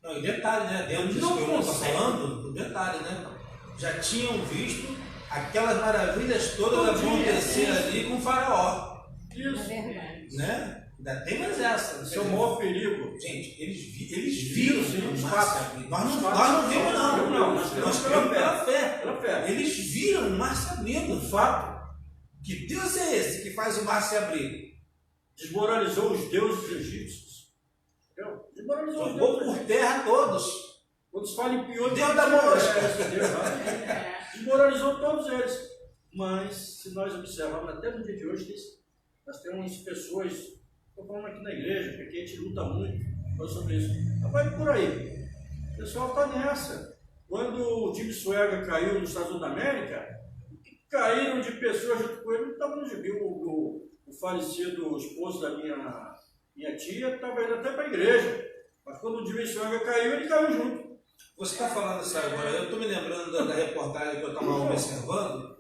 Não, e detalhe, né? Dentro disso que eu estou falando, o detalhe, né? Já tinham visto aquelas maravilhas todas acontecer ali com o faraó. Isso. É verdade. Né? Ainda tem mais essa. Esse é o maior perigo. Gente, eles viram Sim, o os mar fatos. se abrir. Nós não vimos, não. Nós cremos pela fé. Eles viram o mar se abrindo. Fato. Que Deus é esse que faz o mar se abrir? Desmoralizou os deuses egípcios. Entendeu? Desmoralizou os Jogou deuses por egípcios. terra todos. Quando falam pior, Deus da mosca. Desmoralizou todos eles. Mas, se nós observarmos até no dia de hoje, nós temos pessoas, estou falando aqui na igreja, porque a gente luta muito sobre isso. Mas vai por aí. O pessoal está nessa. Quando o Jimmy Swaggart caiu nos Estados Unidos da América, caíram de pessoas junto com ele, não estavam no gibi. O falecido esposo da minha tia estava indo até para a igreja. Mas quando o Jimmy Swaggart caiu, ele caiu junto. Você está falando isso agora, eu estou me lembrando da reportagem que eu estava observando,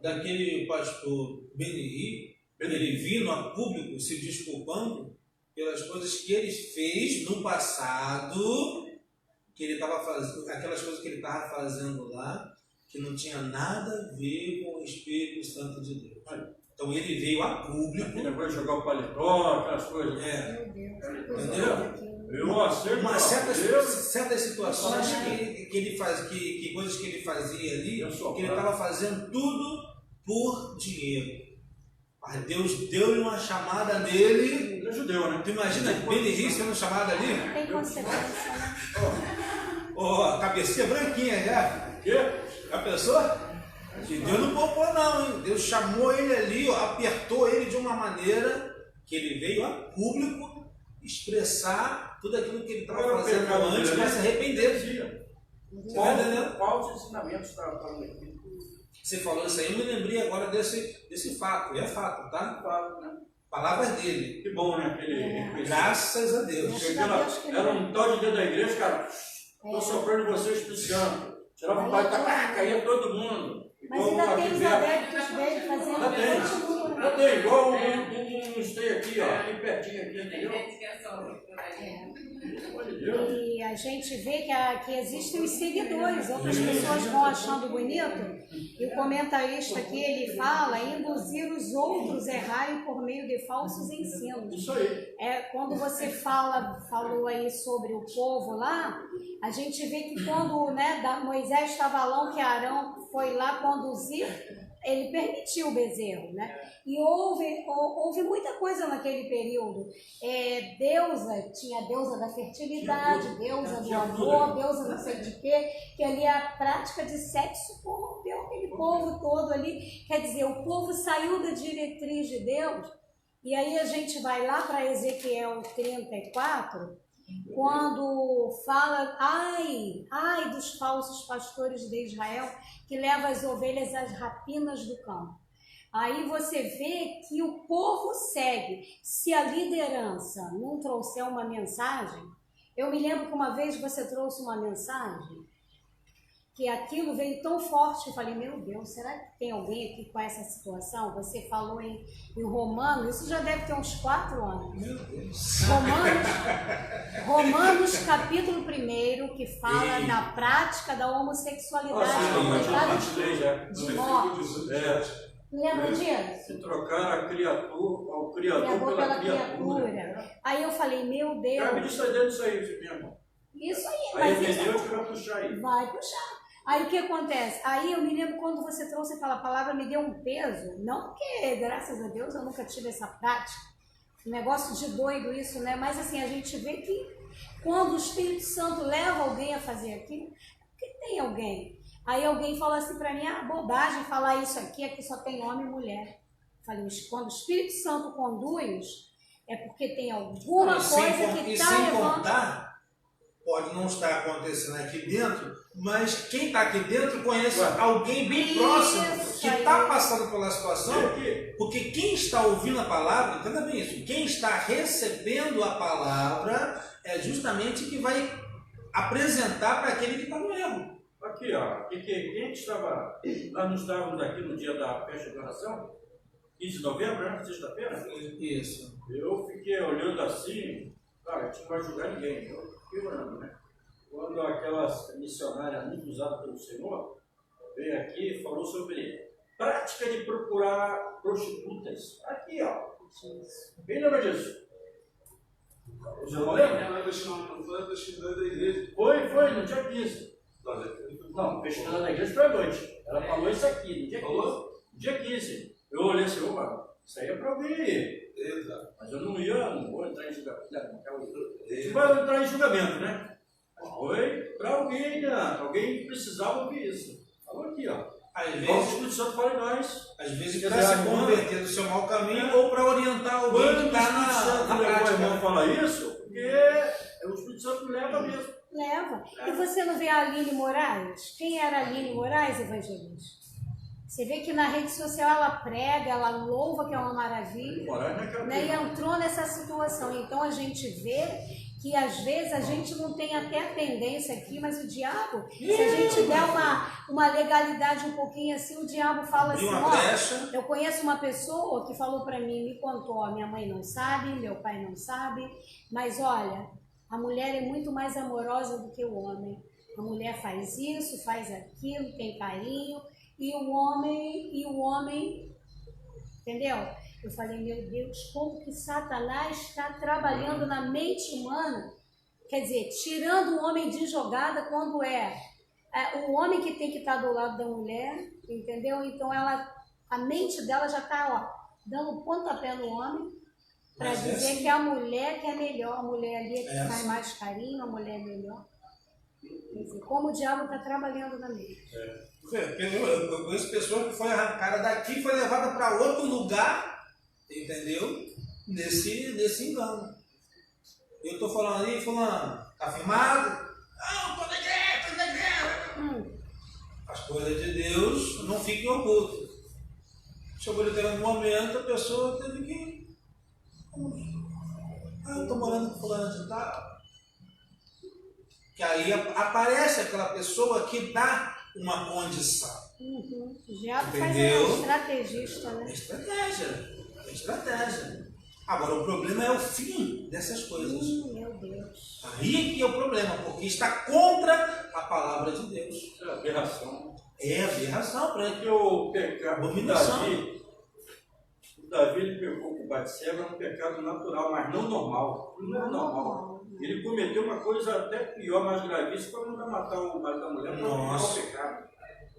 daquele pastor Beni, ele vindo a público se desculpando pelas coisas que ele fez no passado, que ele estava fazendo, aquelas coisas que ele estava fazendo lá, que não tinha nada a ver com o Espírito Santo de Deus. Então ele veio a público. Ele vai jogar o paletó, aquelas coisas. Entendeu? Eu aceito. Certas situações que ele faz, que coisas que ele fazia ali, que ele estava fazendo tudo por dinheiro. Mas Deus deu-lhe uma chamada nele. Ele é judeu, né? Tu imagina Beni sendo chamada ali? Tem consequência, né? Ó, cabecinha branquinha já. Quê? A pessoa? Que Deus não poupou não, hein? Deus chamou ele ali, ó, apertou ele de uma maneira que ele veio a público expressar tudo aquilo que ele estava fazendo antes para se arrepender. Qual os ensinamentos estavam falando aqui? Você falou isso aí, eu me lembrei agora desse fato. E é fato, tá? Fato, né? Palavras dele. Que bom, né? Graças a Deus. Era um tal de dentro da igreja, cara. Estou sofrendo vocês piscando. Tirava o pai, caía todo mundo. Mas ainda tem os adeptos dele fazendo. Ainda tem, igual uns tem aqui, ó, ali pertinho aqui, entendeu? E a gente vê que existem os seguidores, outras pessoas vão achando bonito, e o comentarista aqui, ele fala, induzir os outros a errarem por meio de falsos ensinos. Isso aí. Quando você falou aí sobre o povo lá, a gente vê que quando, né, Moisés estava lá, que Arão foi lá conduzir, ele permitiu o bezerro, né? E houve muita coisa naquele período. Tinha a deusa da fertilidade, deusa do amor, deusa não sei de quê, que ali a prática de sexo corrompeu aquele povo todo ali. Quer dizer, o povo saiu da diretriz de Deus, e aí a gente vai lá para Ezequiel 34, quando fala, ai dos falsos pastores de Israel, que levam as ovelhas às rapinas do campo. Aí você vê que o povo segue. Se a liderança não trouxer uma mensagem, eu me lembro que uma vez você trouxe uma mensagem, que aquilo veio tão forte, eu falei, meu Deus, será que tem alguém aqui com essa situação? Você falou em Romanos, isso já deve ter uns 4 anos. Meu Deus. Romanos capítulo 1, que fala da prática da homossexualidade, de morte. Lembra disso? Se trocar o Criador pela criatura. Aí eu falei, meu Deus. Cabe descender disso aí, meu irmão. Isso aí. Aí entendeu que vai puxar aí. Vai puxar. Aí o que acontece? Aí eu me lembro quando você trouxe aquela palavra, me deu um peso. Não porque, graças a Deus, eu nunca tive essa prática. Um negócio de doido isso, né? Mas assim, a gente vê que quando o Espírito Santo leva alguém a fazer aquilo, porque tem alguém. Aí alguém falou assim para mim, bobagem falar isso aqui só tem homem e mulher. Falei, quando o Espírito Santo conduz, é porque tem alguma coisa que está levando... Contar, pode não estar acontecendo aqui dentro, mas quem está aqui dentro conhece alguém bem próximo que está passando pela situação, porque quem está ouvindo a palavra, entenda bem isso, quem está recebendo a palavra é justamente que vai apresentar para aquele que está no erro. Aqui, ó, quem estava, nós não estávamos aqui no dia da festa de oração, 15 de novembro, né, sexta-feira? Isso. Eu fiquei olhando assim, claro, a gente não vai julgar ninguém, então eu fiquei olhando, né? Quando aquela missionária muito usada pelo Senhor veio aqui e falou sobre prática de procurar prostitutas. Aqui, ó. Quem lembra disso? Você não lembra? Foi, no dia 15. Não, pesquisando na igreja foi à noite. Ela falou isso aqui, no dia 15. No dia 15. Eu olhei assim, isso aí é para ouvir. Mas eu não vou entrar em julgamento. Não vai entrar em julgamento, né? Foi para alguém, né? Alguém precisava ouvir isso. Falou aqui, ó. Às vezes, o Espírito Santo fala em nós. Às vezes para se converter do seu mau caminho ou para orientar alguém que está na prática. Não fala isso, porque o Espírito Santo leva mesmo. Leva. E você não vê a Aline Moraes? Quem era a Aline Moraes, evangelista? Você vê que na rede social ela prega, ela louva, que é uma maravilha, né? E entrou nessa situação. Então a gente vê que às vezes a gente não tem até a tendência aqui, mas o diabo, se a gente der uma legalidade um pouquinho assim, o diabo fala assim, eu conheço uma pessoa que falou para mim, me contou, minha mãe não sabe, meu pai não sabe, mas olha, a mulher é muito mais amorosa do que o homem. A mulher faz isso, faz aquilo, tem carinho, e o homem, entendeu? Eu falei, meu Deus, como que Satanás está trabalhando na mente humana? Quer dizer, tirando o homem de jogada quando é o homem que tem que estar do lado da mulher, entendeu? Então a mente dela já está dando pontapé no homem para dizer que a mulher que é melhor, a mulher ali é que faz mais carinho, a mulher é melhor. Quer dizer, como o diabo está trabalhando na mente. Eu conheço pessoas que foi arrancada daqui e foi levada para outro lugar, entendeu? Nesse engano. Eu estou falando ali, fulano, está firmado? Não, estou na igreja, As coisas de Deus não ficam ocultas. Chegou de ter um momento, a pessoa teve que... eu estou morando com fulano de tal. Que aí aparece aquela pessoa que dá uma condição. O diabo faz uma estrategista, né? Estratégia. Agora, o problema é o fim dessas coisas. Meu Deus. Aí que é o problema, porque está contra a palavra de Deus. É aberração. É aberração para Porque o pecado, Abominação. o Davi ele pecou com Batseba, é um pecado natural, mas não normal. Não é normal. Ele cometeu uma coisa até pior, mais gravíssima, para mandar matar o marido da mulher, para não o pecado.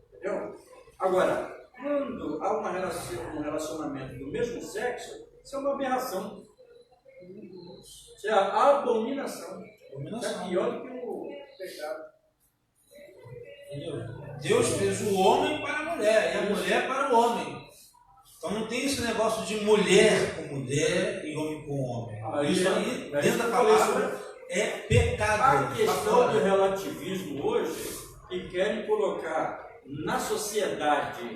Entendeu? Agora, quando há um relacionamento do mesmo sexo, isso é uma aberração. Isso é a abominação. É pior do que o pecado. Entendeu? Deus fez o homem para a mulher e a mulher para o homem. Então não tem esse negócio de mulher com mulher e homem com homem. Isso aí, dentro da palavra, é pecado. A questão do relativismo hoje, que querem colocar na sociedade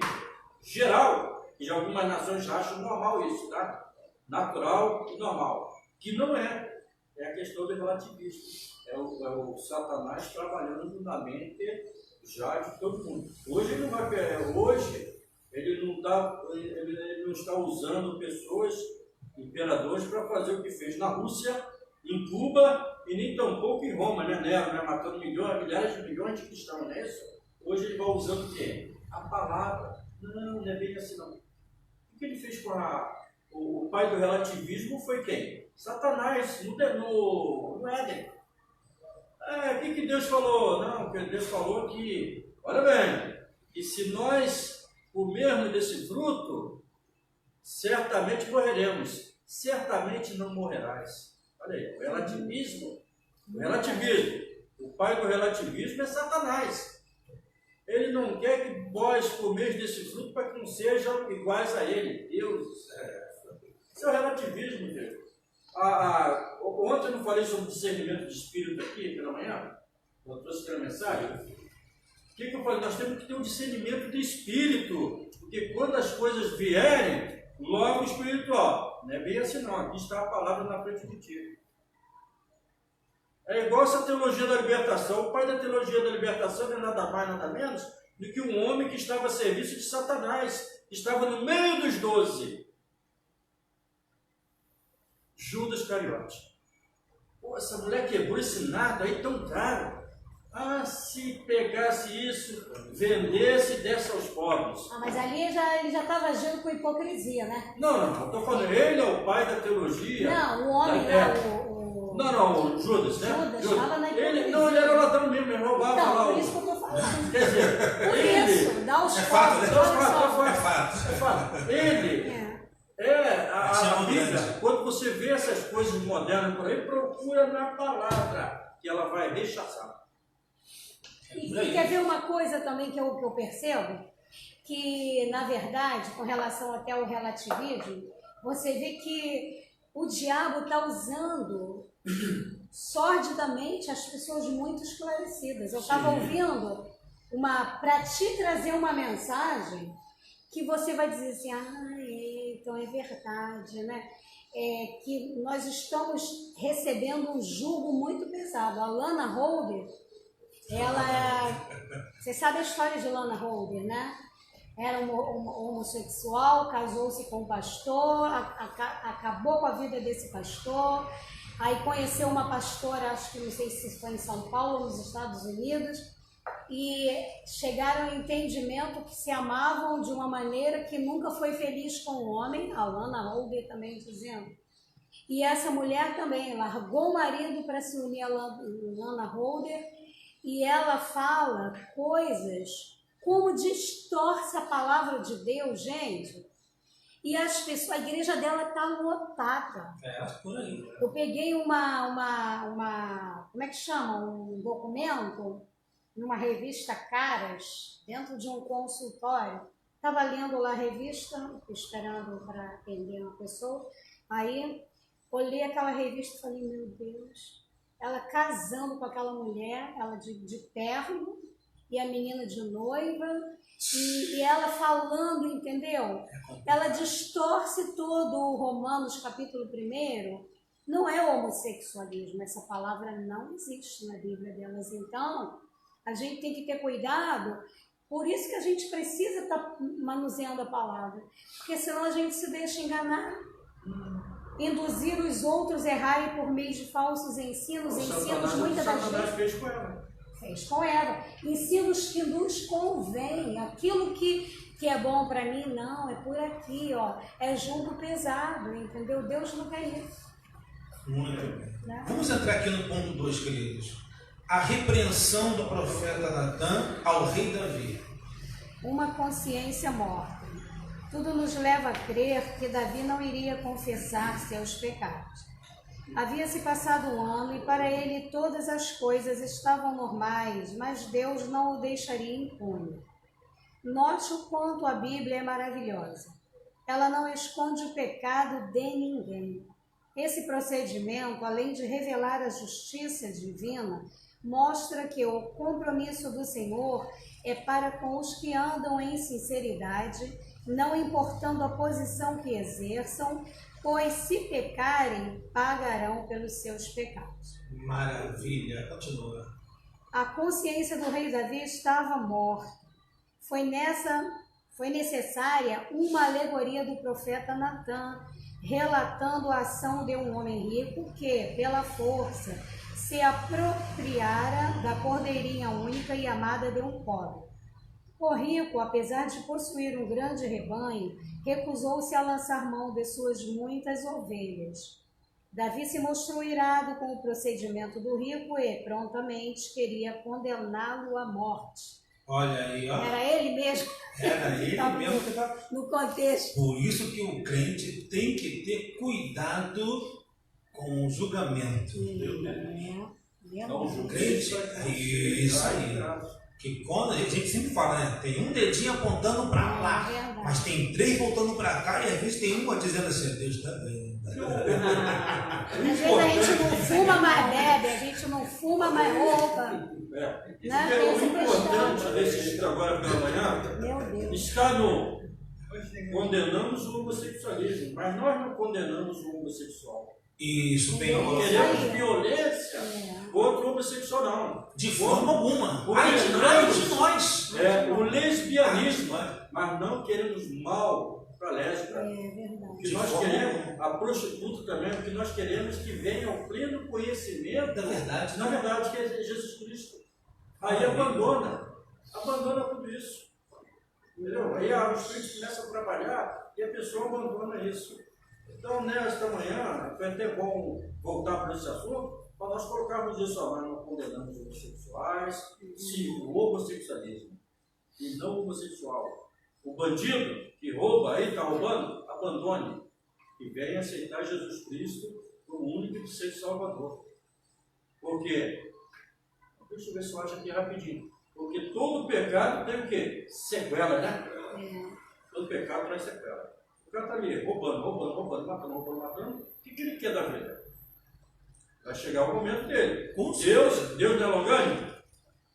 geral, e de algumas nações acham normal isso, tá? Natural e normal. Que não é. É a questão do relativismo. É o Satanás trabalhando na mente já de todo mundo. Hoje ele não vai. Hoje ele não está usando pessoas, imperadores, para fazer o que fez na Rússia, em Cuba e nem tampouco em Roma, né? Nero, né? Matando milhares de milhões de cristãos, não é isso? Hoje ele vai usando o quê? A palavra. Não é bem assim não. O que ele fez com o pai do relativismo foi quem? Satanás, no Éden. O que Deus falou? Não, porque Deus falou que, olha bem, que se nós comermos desse fruto, certamente morreremos. Certamente não morrerás. Olha aí, o relativismo. O pai do relativismo é Satanás. Ele não quer que vós comeis desse fruto para que não sejam iguais a ele. Deus, isso é o relativismo, Deus. Ontem eu não falei sobre discernimento de espírito aqui pela manhã? Eu trouxe aquela mensagem. O que eu falei? Nós temos que ter um discernimento de espírito. Porque quando as coisas vierem, logo o espírito, não é bem assim não. Aqui está a palavra na frente de ti. É igual essa teologia da libertação. O pai da teologia da libertação não é nada mais, nada menos do que um homem que estava a serviço de Satanás. Estava no meio dos 12. Judas Cariote. Pô, essa mulher quebrou esse nada aí tão caro. Se pegasse isso, vendesse e desse aos pobres. Mas ali ele já estava agindo com hipocrisia, né? Não, estou falando, ele é o pai da teologia. Não, o homem Não, o Judas, né? Judas estava na hipocrisia. Ele era ladrão mesmo, ele roubava lá. Por isso que eu estou falando. Quer dizer, Por isso, dá os fato, né? É fato. Ele a Bíblia, quando você vê essas coisas modernas por aí, procura na palavra, que ela vai rechaçar. E quer ver uma coisa também que eu percebo? Que, na verdade, com relação até ao relativismo, você vê que o diabo está usando sordidamente as pessoas muito esclarecidas. Eu estava ouvindo para te trazer uma mensagem que você vai dizer assim, então é verdade, né? Que nós estamos recebendo um jugo muito pesado. A Lana Holder, você sabe a história de Lana Holder, né? Era uma homossexual, casou-se com um pastor, acabou com a vida desse pastor, aí conheceu uma pastora, acho que não sei se foi em São Paulo, nos Estados Unidos, e chegaram ao entendimento que se amavam de uma maneira que nunca foi feliz com o homem, a Lana Holder também dizendo. E essa mulher também largou o marido para se unir a Lana Holder, e ela fala coisas como distorce a palavra de Deus, gente. E as pessoas, a igreja dela está lotada. Por aí. Eu peguei como é que chama? Um documento numa revista Caras, dentro de um consultório. Estava lendo lá a revista, esperando para atender uma pessoa. Aí olhei aquela revista e falei, meu Deus, ela casando com aquela mulher, ela de terno, e a menina de noiva, e ela falando, entendeu? Ela distorce todo o Romanos capítulo 1, não é homossexualismo, essa palavra não existe na Bíblia delas. Então, a gente tem que ter cuidado, por isso que a gente precisa estar manuseando a palavra, porque senão a gente se deixa enganar. induzir os outros a errarem por meio de falsos ensinos, muitas das Satanás vezes fez com ela. fez com Eva, ensinos que nos convém, aquilo que é bom para mim, não, é por aqui, ó, é jugo pesado, entendeu? Deus não quer isso. Muito bem. Né? Vamos entrar aqui no ponto 2, queridos. A repreensão do profeta Natan ao rei Davi. Uma consciência morta. Tudo nos leva a crer que Davi não iria confessar seus pecados. Havia-se passado um ano e para ele todas as coisas estavam normais, mas Deus não o deixaria impune. Note o quanto a Bíblia é maravilhosa. Ela não esconde o pecado de ninguém. Esse procedimento, além de revelar a justiça divina, mostra que o compromisso do Senhor é para com os que andam em sinceridade, não importando a posição que exerçam, pois se pecarem, pagarão pelos seus pecados. Maravilha. Continua. A consciência do rei Davi estava morta. Foi necessária uma alegoria do profeta Natan, relatando a ação de um homem rico que, pela força, se apropriara da cordeirinha única e amada de um pobre. O rico, apesar de possuir um grande rebanho, recusou-se a lançar mão de suas muitas ovelhas. Davi se mostrou irado com o procedimento do rico e, prontamente, queria condená-lo à morte. Olha aí, ó. Era ele mesmo. Era ele mesmo que estava. No contexto. Por isso que o crente tem que ter cuidado com o julgamento. O crente, isso aí. Que quando a gente sempre fala, né? Tem um dedinho apontando para lá, mas tem 3 voltando para cá e às vezes tem uma dizendo assim, Deus está vendo. Às vezes a gente não fuma, mais bebe, a gente não fuma, mais roupa. O importante desse estudo agora pela manhã está no condenamos o homossexualismo, mas nós não condenamos o homossexual. Isso, bem queremos violência contra o homossexual, não. De forma alguma. Ai de nós. O lesbianismo, mas não queremos mal para a lésbica. É verdade. O que nós queremos, a prostituta também, o que nós queremos que venha ao pleno conhecimento da verdade. Na verdade, que é Jesus Cristo. Aí abandona tudo isso. Entendeu? Aí o Espírito começa a trabalhar e a pessoa abandona isso. Então, nesta manhã, foi até bom voltar para esse assunto, para nós colocarmos isso, nós não condenamos os homossexuais, sim, o homossexualismo, e não o homossexual. O bandido que rouba aí, está roubando, abandone, e venha aceitar Jesus Cristo como único e ser Salvador. Por quê? Deixa eu ver se eu acho aqui rapidinho. Porque todo pecado tem o quê? Sequela, né? Todo pecado traz sequela. O cara está ali roubando, matando. O que ele quer da vida? Vai chegar o momento dele. Deus não é longânimo?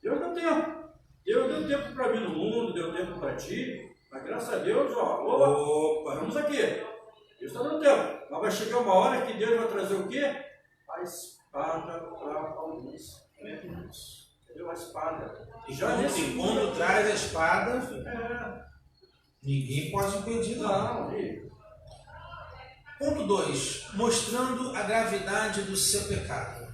Deus deu tempo. Deus deu tempo para mim no mundo, deu tempo para ti. Mas graças a Deus, opa, vamos aqui. Deus está dando tempo. Mas vai chegar uma hora que Deus vai trazer o quê? A espada para alguns. Entendeu? A espada. E já quando traz a espada, ninguém pode impedir, não. Ponto 2. Mostrando a gravidade do seu pecado.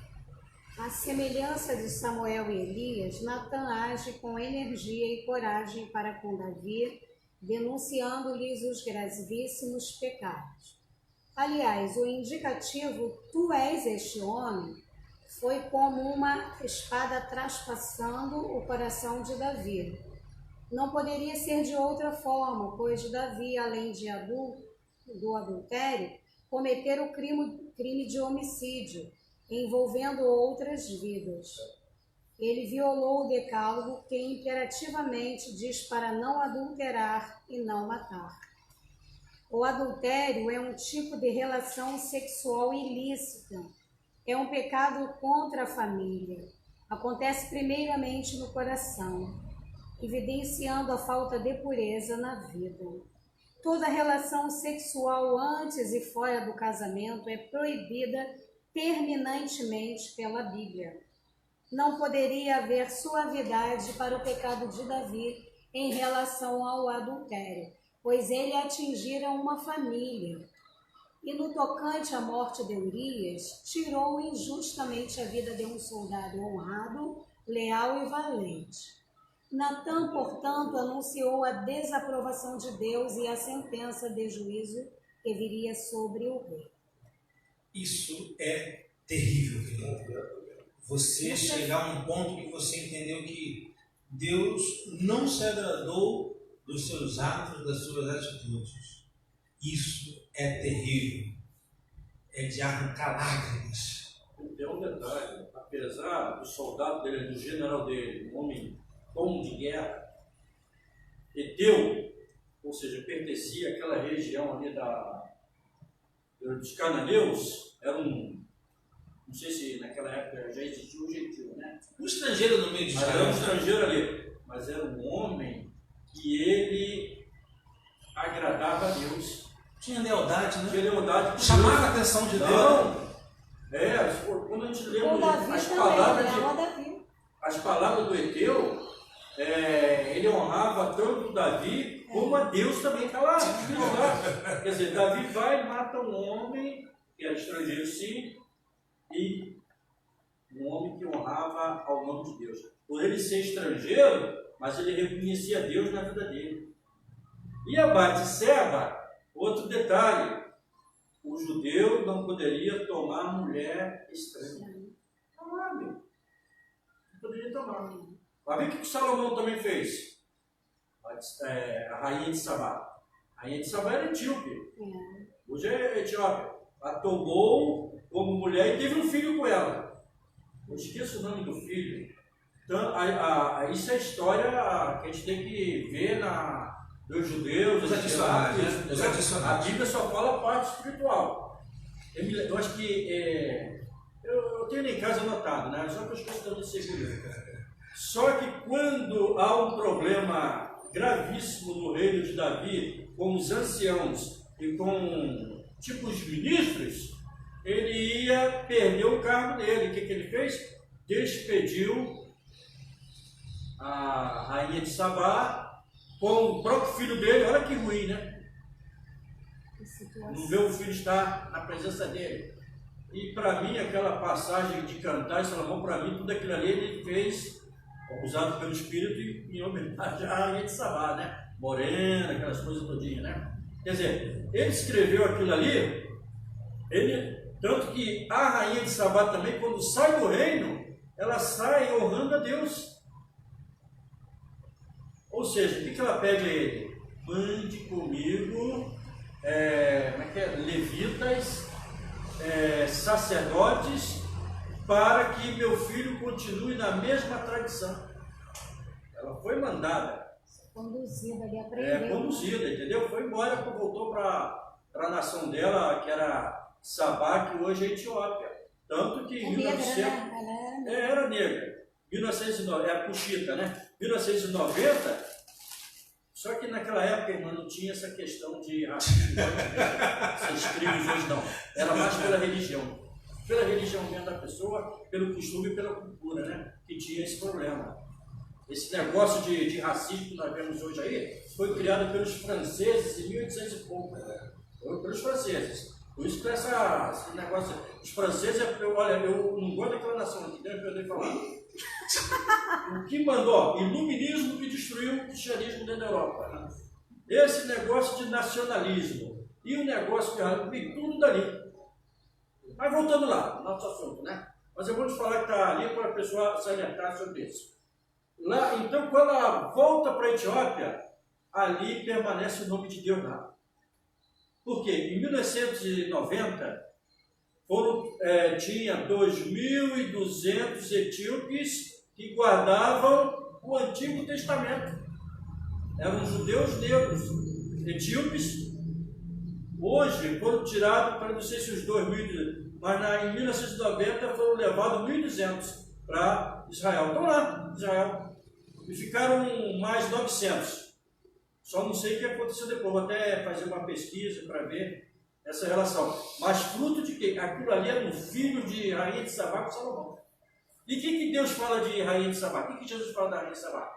À semelhança de Samuel e Elias, Natan age com energia e coragem para com Davi, denunciando-lhes os gravíssimos pecados. Aliás, o indicativo "tu és este homem" foi como uma espada traspassando o coração de Davi. Não poderia ser de outra forma, pois Davi, além do adultério, cometera o crime de homicídio, envolvendo outras vidas. Ele violou o decálogo que imperativamente diz para não adulterar e não matar. O adultério é um tipo de relação sexual ilícita. É um pecado contra a família. Acontece primeiramente no coração, evidenciando a falta de pureza na vida. Toda relação sexual antes e fora do casamento é proibida terminantemente pela Bíblia. Não poderia haver suavidade para o pecado de Davi em relação ao adultério, pois ele atingira uma família. E no tocante à morte de Urias, tirou injustamente a vida de um soldado honrado, leal e valente. Natã, portanto, anunciou a desaprovação de Deus e a sentença de juízo que viria sobre o rei. Isso é terrível, querido. Você chegar a um ponto que você entendeu que Deus não se agradou dos seus atos, das suas atitudes. Isso é terrível. É de arrancar lágrimas. Tem um detalhe, apesar do soldado dele, do general dele, um homem bom de guerra, Eteu, ou seja, pertencia àquela região ali dos cananeus, era não sei se naquela época já existia um gentil, né? Um estrangeiro no meio de Mas era um estrangeiro ali, mas era um homem que ele agradava a Deus. Tinha lealdade, né? Tinha lealdade por Chamava Deus. a atenção de Deus. Não. Quando a gente lê O Davi as também, palavras leal a Davi. as palavras do Eteu, ele honrava tanto o Davi como a Deus também. Está lá. Quer dizer, Davi vai e mata um homem, que era estrangeiro sim, e um homem que honrava ao nome de Deus. Por ele ser estrangeiro, mas ele reconhecia Deus na vida dele. E a Batseba, outro detalhe, o judeu não poderia tomar mulher estranha. Não poderia tomar. Mas vê o que Salomão também fez. A rainha de Sabá. A rainha de Sabá era etíope. Hoje é Etiópia. A tomou como mulher e teve um filho com ela. Eu esqueço o nome do filho. Então, isso é a história que a gente tem que ver dos judeus. Os adicionais. A Bíblia só fala a parte espiritual. Eu acho que eu tenho em casa anotado, né? Só que eu esqueço também de segurança. Só que quando há um problema gravíssimo no reino de Davi, com os anciãos e com os ministros, ele ia perder o cargo dele. O que ele fez? Despediu a rainha de Sabá com o próprio filho dele. Olha que ruim, né? Não vê o filho estar na presença dele. E para mim, aquela passagem de cantar em Salomão, para mim, tudo aquilo ali ele fez, usado pelo Espírito, em homenagem à rainha de Sabá, né? Morena, aquelas coisas todinhas, né? Quer dizer, ele escreveu aquilo ali, tanto que a rainha de Sabá também, quando sai do reino, ela sai honrando a Deus. Ou seja, o que ela pede a ele? Mande comigo levitas, sacerdotes, para que meu filho continue na mesma tradição. Ela foi mandada. Conduzida, ele aprendeu. Conduzida, entendeu? Foi embora, voltou para a nação dela, que era Sabá, que hoje é Etiópia. Tanto que em 1900... era negra. 1990, era Cuxita, né? 1990, só que naquela época, irmã, não tinha essa questão de racismo, esses crimes hoje não. Era mais pela religião. Pela religião mesmo da pessoa, pelo costume e pela cultura, né? Que tinha esse problema. Esse negócio de racismo que nós vemos hoje aí, foi criado pelos franceses em 1800 e pouco. Foi pelos franceses. Por isso que esse negócio, os franceses, olha, eu não gosto daquela nação aqui dentro, eu nem falar. O que mandou? Iluminismo que destruiu o cristianismo dentro da Europa. Esse negócio de nacionalismo e o negócio que vem tudo dali. Mas voltando lá, nosso assunto, né? Mas eu vou te falar que está ali para a pessoa salientar sobre isso. Lá, então, quando ela volta para a Etiópia, ali permanece o nome de Deus lá. Por quê? Em 1990, tinha 2.200 etíopes que guardavam o Antigo Testamento. Eram judeus negros, etíopes. Hoje foram tirados, para não sei se os 2.200, mas em 1990 foram levados 1.200 para Israel. Estão lá, Israel. E ficaram mais 900. Só não sei o que aconteceu depois. Vou até fazer uma pesquisa para ver essa relação. Mas fruto de quê? Aquilo ali era um filho de rainha de Sabá com Salomão. E o que Deus fala de rainha de Sabá? O que Jesus fala da rainha de Sabá?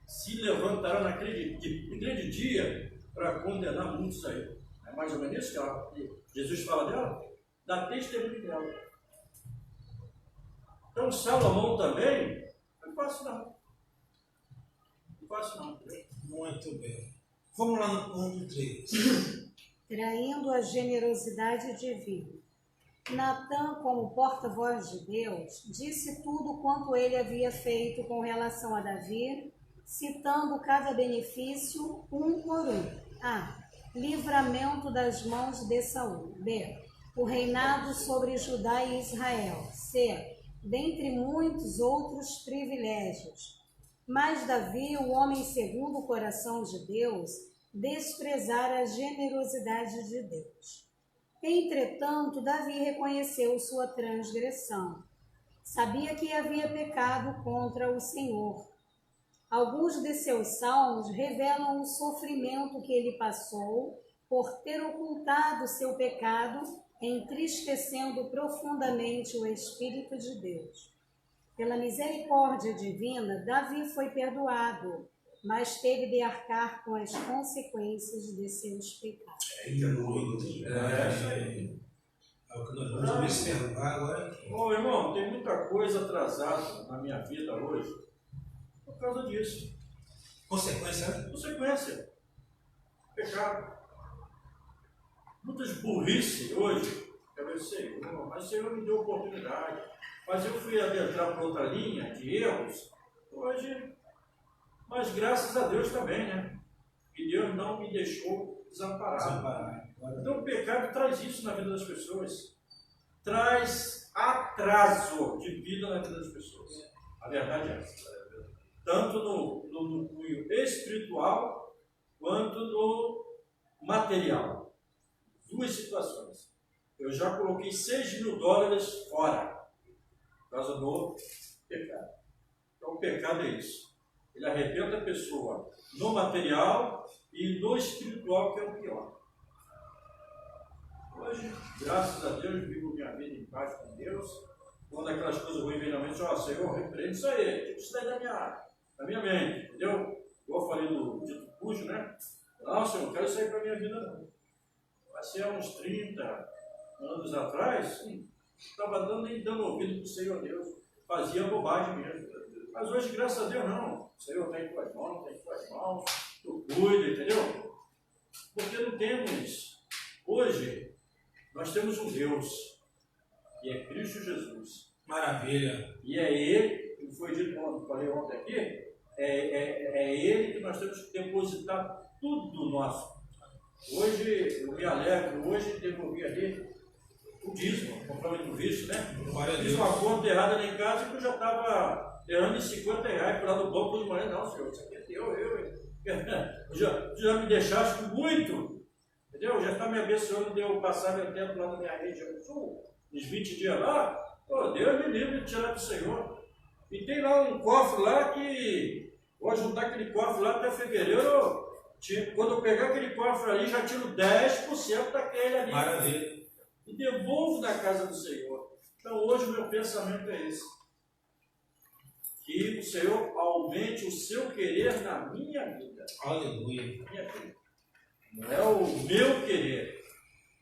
Se levantará naquele dia para condenar muitos aí. É mais ou menos isso que Jesus fala dela, dá testemunho dela. Então Salomão também, não é fácil não. Não é fácil não. Muito bem. Vamos lá no ponto 3. Traindo a generosidade divina. Natã, como porta-voz de Deus, disse tudo quanto ele havia feito com relação a Davi, citando cada benefício um por um. A. Livramento das mãos de Saul. B. O reinado sobre Judá e Israel. C. Dentre muitos outros privilégios. Mas Davi, o homem segundo o coração de Deus, desprezara a generosidade de Deus. Entretanto, Davi reconheceu sua transgressão. Sabia que havia pecado contra o Senhor. Alguns de seus salmos revelam o sofrimento que ele passou por ter ocultado seu pecado, entristecendo profundamente o Espírito de Deus. Pela misericórdia divina, Davi foi perdoado, mas teve de arcar com as consequências de seus pecados. É o que nós vamos observar agora. Bom, irmão, tem muita coisa atrasada na minha vida hoje por causa disso. Consequência, né? Consequência. Pecado. Muitas burrice hoje. Eu pensei, mas o Senhor me deu oportunidade. Mas eu fui adentrar por outra linha de erros. Hoje, mas graças a Deus também, né? Que Deus não me deixou desamparado. Então o pecado traz isso na vida das pessoas. Traz atraso de vida na vida das pessoas. A verdade é essa. Tanto no cunho espiritual quanto no material. Duas situações. Eu já coloquei $6.000 fora por causa do pecado. Então o pecado é isso. Ele arrebenta a pessoa no material e no espiritual, que é o pior. Hoje, graças a Deus, vivo minha vida em paz com Deus. Quando aquelas coisas ruins vêm na mente, Senhor, repreende isso aí, tipo, isso daí da minha mente, entendeu? Igual eu falei do dito cujo, né? Não, Senhor, não quero isso aí para a minha vida, não. Vai ser há uns 30 anos atrás, estava dando ouvido para o Senhor Deus, fazia bobagem mesmo. Mas hoje, graças a Deus, não. O Senhor está em tuas mãos, tu cuida, entendeu? Porque não temos, hoje, nós temos um Deus, que é Cristo Jesus. Maravilha. E é Ele, que foi dito ontem, falei ontem aqui, é Ele que nós temos que depositar tudo nosso. Hoje, eu me alegro, hoje devolvi ali o dízimo, complemento do visto, né? Fiz uma conta errada lá em casa que eu já estava errando em R$50 por lá do banco de manhã. Não, senhor, isso aqui é teu, já me deixaste muito, entendeu? Já está me abençoando, deu passagem a tempo lá na minha região do sul, uns 20 dias lá. Pô, Deus me livre de tirar do Senhor. E tem lá um cofre lá que vou juntar aquele cofre lá até fevereiro. Quando eu pegar aquele cofre ali, já tiro 10% daquele ali. Maravilha. E devolvo da casa do Senhor. Então hoje o meu pensamento é esse. Que o Senhor aumente o seu querer na minha vida. Aleluia. Na minha vida. Não é o meu querer.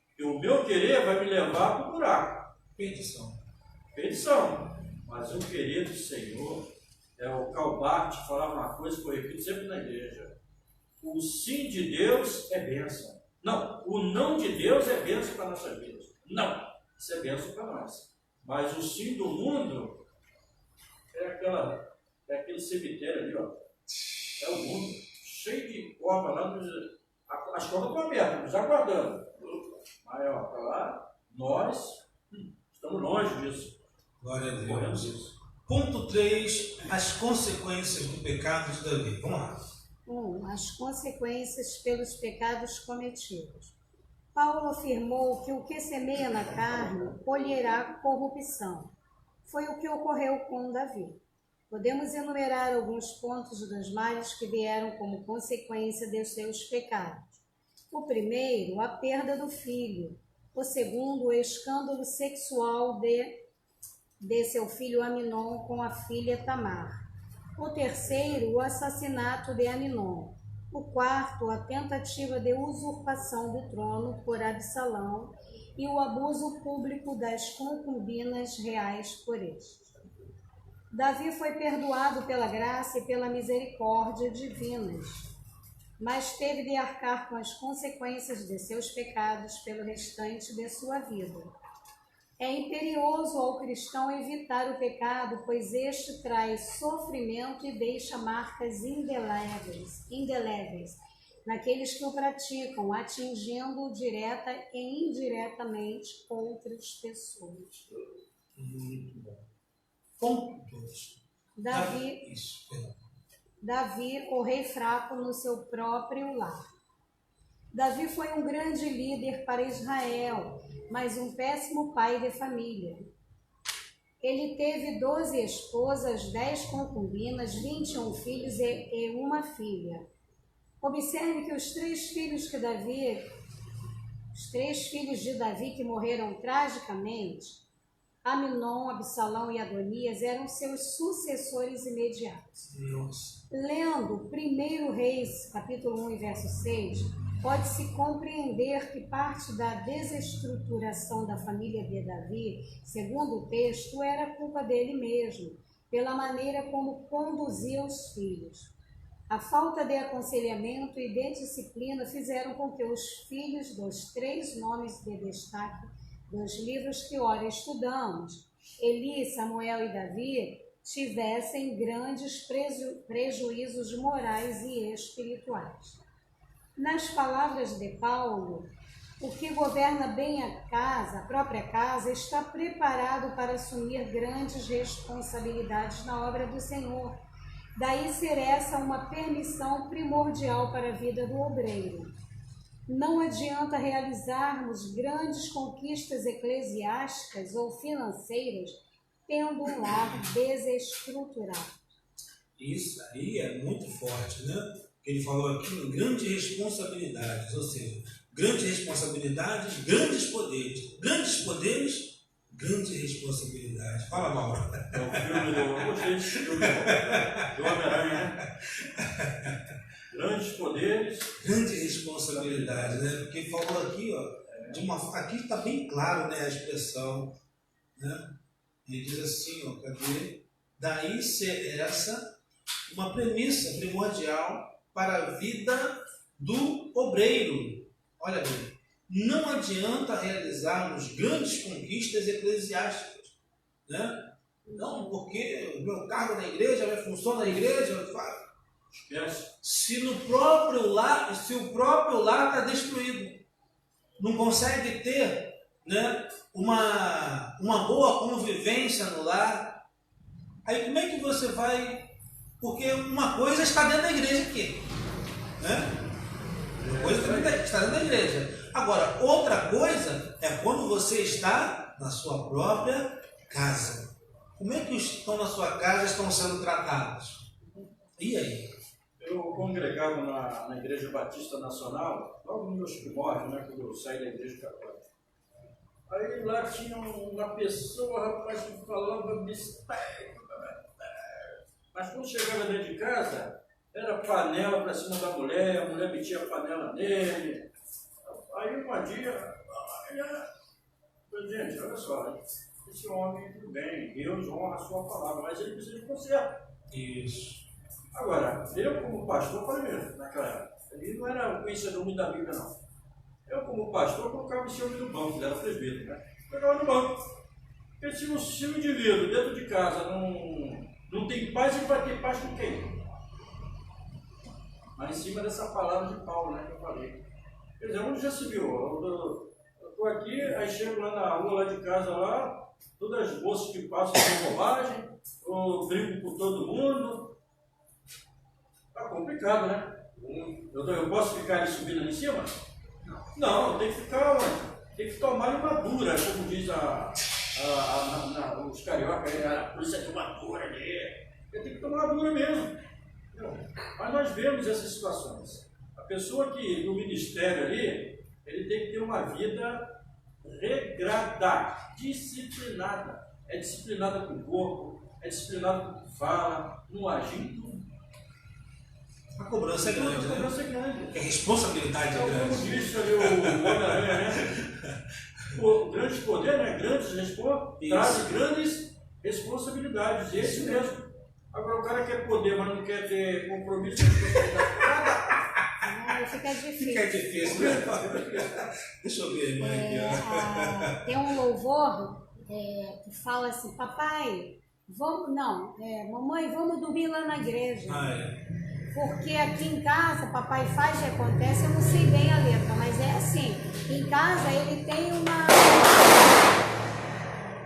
Porque o meu querer vai me levar para o buraco. Perdição. Mas o querer do Senhor é o Calbart falava uma coisa que eu repito sempre na igreja. O sim de Deus é bênção. Não, o não de Deus é bênção para nossas vidas. Não, isso é bênção para nós. Mas o sim do mundo é aquele cemitério ali, ó. É o mundo, cheio de cobras lá. As cobras estão abertas, nos aguardando. Mas, ó, para lá, nós estamos longe disso. Glória a Deus. Corremos isso. Ponto 3, as consequências do pecado de Davi. Vamos lá. 1. As consequências pelos pecados cometidos. Paulo afirmou que o que semeia na carne colherá corrupção. Foi o que ocorreu com Davi. Podemos enumerar alguns pontos dos males que vieram como consequência de seus pecados. O primeiro, a perda do filho. O segundo, o escândalo sexual de seu filho Aminon com a filha Tamar. O terceiro, o assassinato de Aminon. O quarto, a tentativa de usurpação do trono por Absalão e o abuso público das concubinas reais por este. Davi foi perdoado pela graça e pela misericórdia divinas, mas teve de arcar com as consequências de seus pecados pelo restante de sua vida. É imperioso ao cristão evitar o pecado, pois este traz sofrimento e deixa marcas indeléveis naqueles que o praticam, atingindo direta e indiretamente outras pessoas. Muito bom. Ponto 2. Davi, o rei fraco no seu próprio lar. Davi foi um grande líder para Israel, mas um péssimo pai de família. Ele teve 12 esposas, 10 concubinas, 21 filhos e uma filha. Observe que os três filhos de Davi que morreram tragicamente, Aminon, Absalão e Adonias, eram seus sucessores imediatos. Nossa. Lendo 1 Reis, capítulo 1 e verso 6, pode-se compreender que parte da desestruturação da família de Davi, segundo o texto, era culpa dele mesmo, pela maneira como conduzia os filhos. A falta de aconselhamento e de disciplina fizeram com que os filhos dos 3 nomes de destaque dos livros que ora estudamos, Eli, Samuel e Davi, tivessem grandes prejuízos morais e espirituais. Nas palavras de Paulo, o que governa bem a própria casa, está preparado para assumir grandes responsabilidades na obra do Senhor. Daí ser essa uma permissão primordial para a vida do obreiro. Não adianta realizarmos grandes conquistas eclesiásticas ou financeiras tendo um lar desestruturado. Isso aí é muito forte, né? Ele falou aqui em grandes responsabilidades, ou seja, grandes responsabilidades, grandes poderes. Grandes poderes, grandes responsabilidades. Fala, Mauro. É o filme eu gostei desse filme do Homem-Aranha, né? Grandes poderes, grande responsabilidade, né? Porque falou aqui, ó, aqui está bem claro, né, a expressão, né? Ele diz assim, ó, cadê? Daí ser essa uma premissa primordial para a vida do obreiro. Olha bem, não adianta realizarmos grandes conquistas eclesiásticas, né? Não, porque o meu cargo na igreja, a minha função na igreja, se o próprio lar está destruído, não consegue ter, né, uma boa convivência no lar, aí como é que você vai? Porque uma coisa está dentro da igreja aqui, né? Uma coisa está dentro da igreja. Agora, outra coisa é quando você está na sua própria casa. Como é que os que estão na sua casa estão sendo tratados? E aí? Eu congregava na Igreja Batista Nacional, logo nos meus primórdios, né, quando eu saí da Igreja Católica. Aí lá tinha uma pessoa, rapaz, que falava besteira. Mas quando chegava dentro de casa, era panela para cima da mulher, a mulher metia a panela nele. Aí um dia, gente, olha só, esse homem, tudo bem, Deus honra a sua palavra, mas ele precisa de conserto. Isso. Agora, eu como pastor, falei mesmo, naquela época, ele não era conhecedor muito da Bíblia, não. Eu como pastor, colocava esse homem no banco, ele era presbítero, né? Pegava no banco. Porque se o indivíduo dentro de casa não tem paz, ele vai ter paz com quem? Mas em cima dessa palavra de Paulo, né, que eu falei. Quer dizer, onde já se viu? Eu estou aqui, aí chego lá na rua, lá de casa, lá, todas as moças que passam com bobagem, eu brigo com todo mundo. Tá complicado, né? Eu posso ficar ali subindo ali em cima? Não, tem que ficar, tem que tomar uma dura, como diz os cariocas, a polícia tem uma dura ali. Eu tenho que tomar uma dura mesmo. Mas nós vemos essas situações. A pessoa que no ministério ali, ele tem que ter uma vida regrada, disciplinada. É disciplinada com o corpo, é disciplinada com o que fala, não agir em tudo. A cobrança é grande, A né? cobrança é grande. Porque a responsabilidade é Como grande. disse ali o Homem-Aranha, né? O grande poder, né? Traz grandes responsabilidades. Esse mesmo. Agora o cara quer poder, mas não quer ter compromisso. Fica difícil. Fica difícil, né? Deixa eu ver, mãe. Tem um louvor que fala assim, papai, mamãe, vamos dormir lá na igreja. Porque aqui em casa, papai faz e acontece, eu não sei bem a letra, mas é assim, em casa ele tem uma...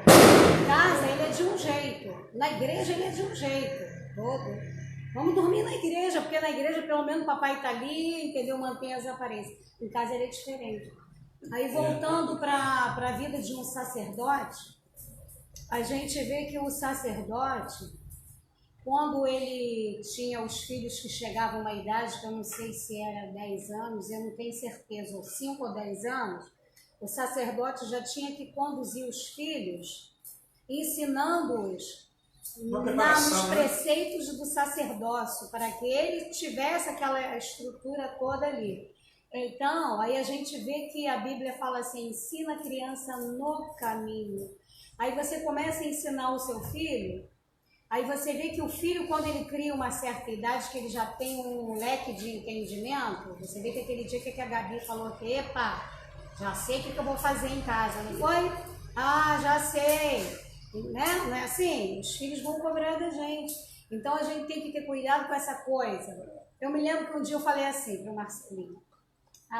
Em casa ele é de um jeito, na igreja ele é de um jeito, todo. Vamos dormir na igreja, porque na igreja pelo menos o papai está ali, entendeu? Mantém as aparências. Em casa ele é diferente. Aí voltando para a vida de um sacerdote, a gente vê que o sacerdote, quando ele tinha os filhos que chegavam a uma idade, que eu não sei se era 10 anos, eu não tenho certeza, ou 5 ou 10 anos, o sacerdote já tinha que conduzir os filhos, ensinando-os nos preceitos do sacerdócio, para que ele tivesse aquela estrutura toda ali. Então, aí a gente vê que a Bíblia fala assim, ensina a criança no caminho. Aí você começa a ensinar o seu filho, aí você vê que o filho, quando ele cria uma certa idade, que ele já tem um leque de entendimento, você vê que aquele dia que a Gabi falou que, epa, já sei o que eu vou fazer em casa, não foi? Ah, já sei. Né? Não é assim? Os filhos vão cobrar da gente. Então a gente tem que ter cuidado com essa coisa. Eu me lembro que um dia eu falei assim para o Marcelinho,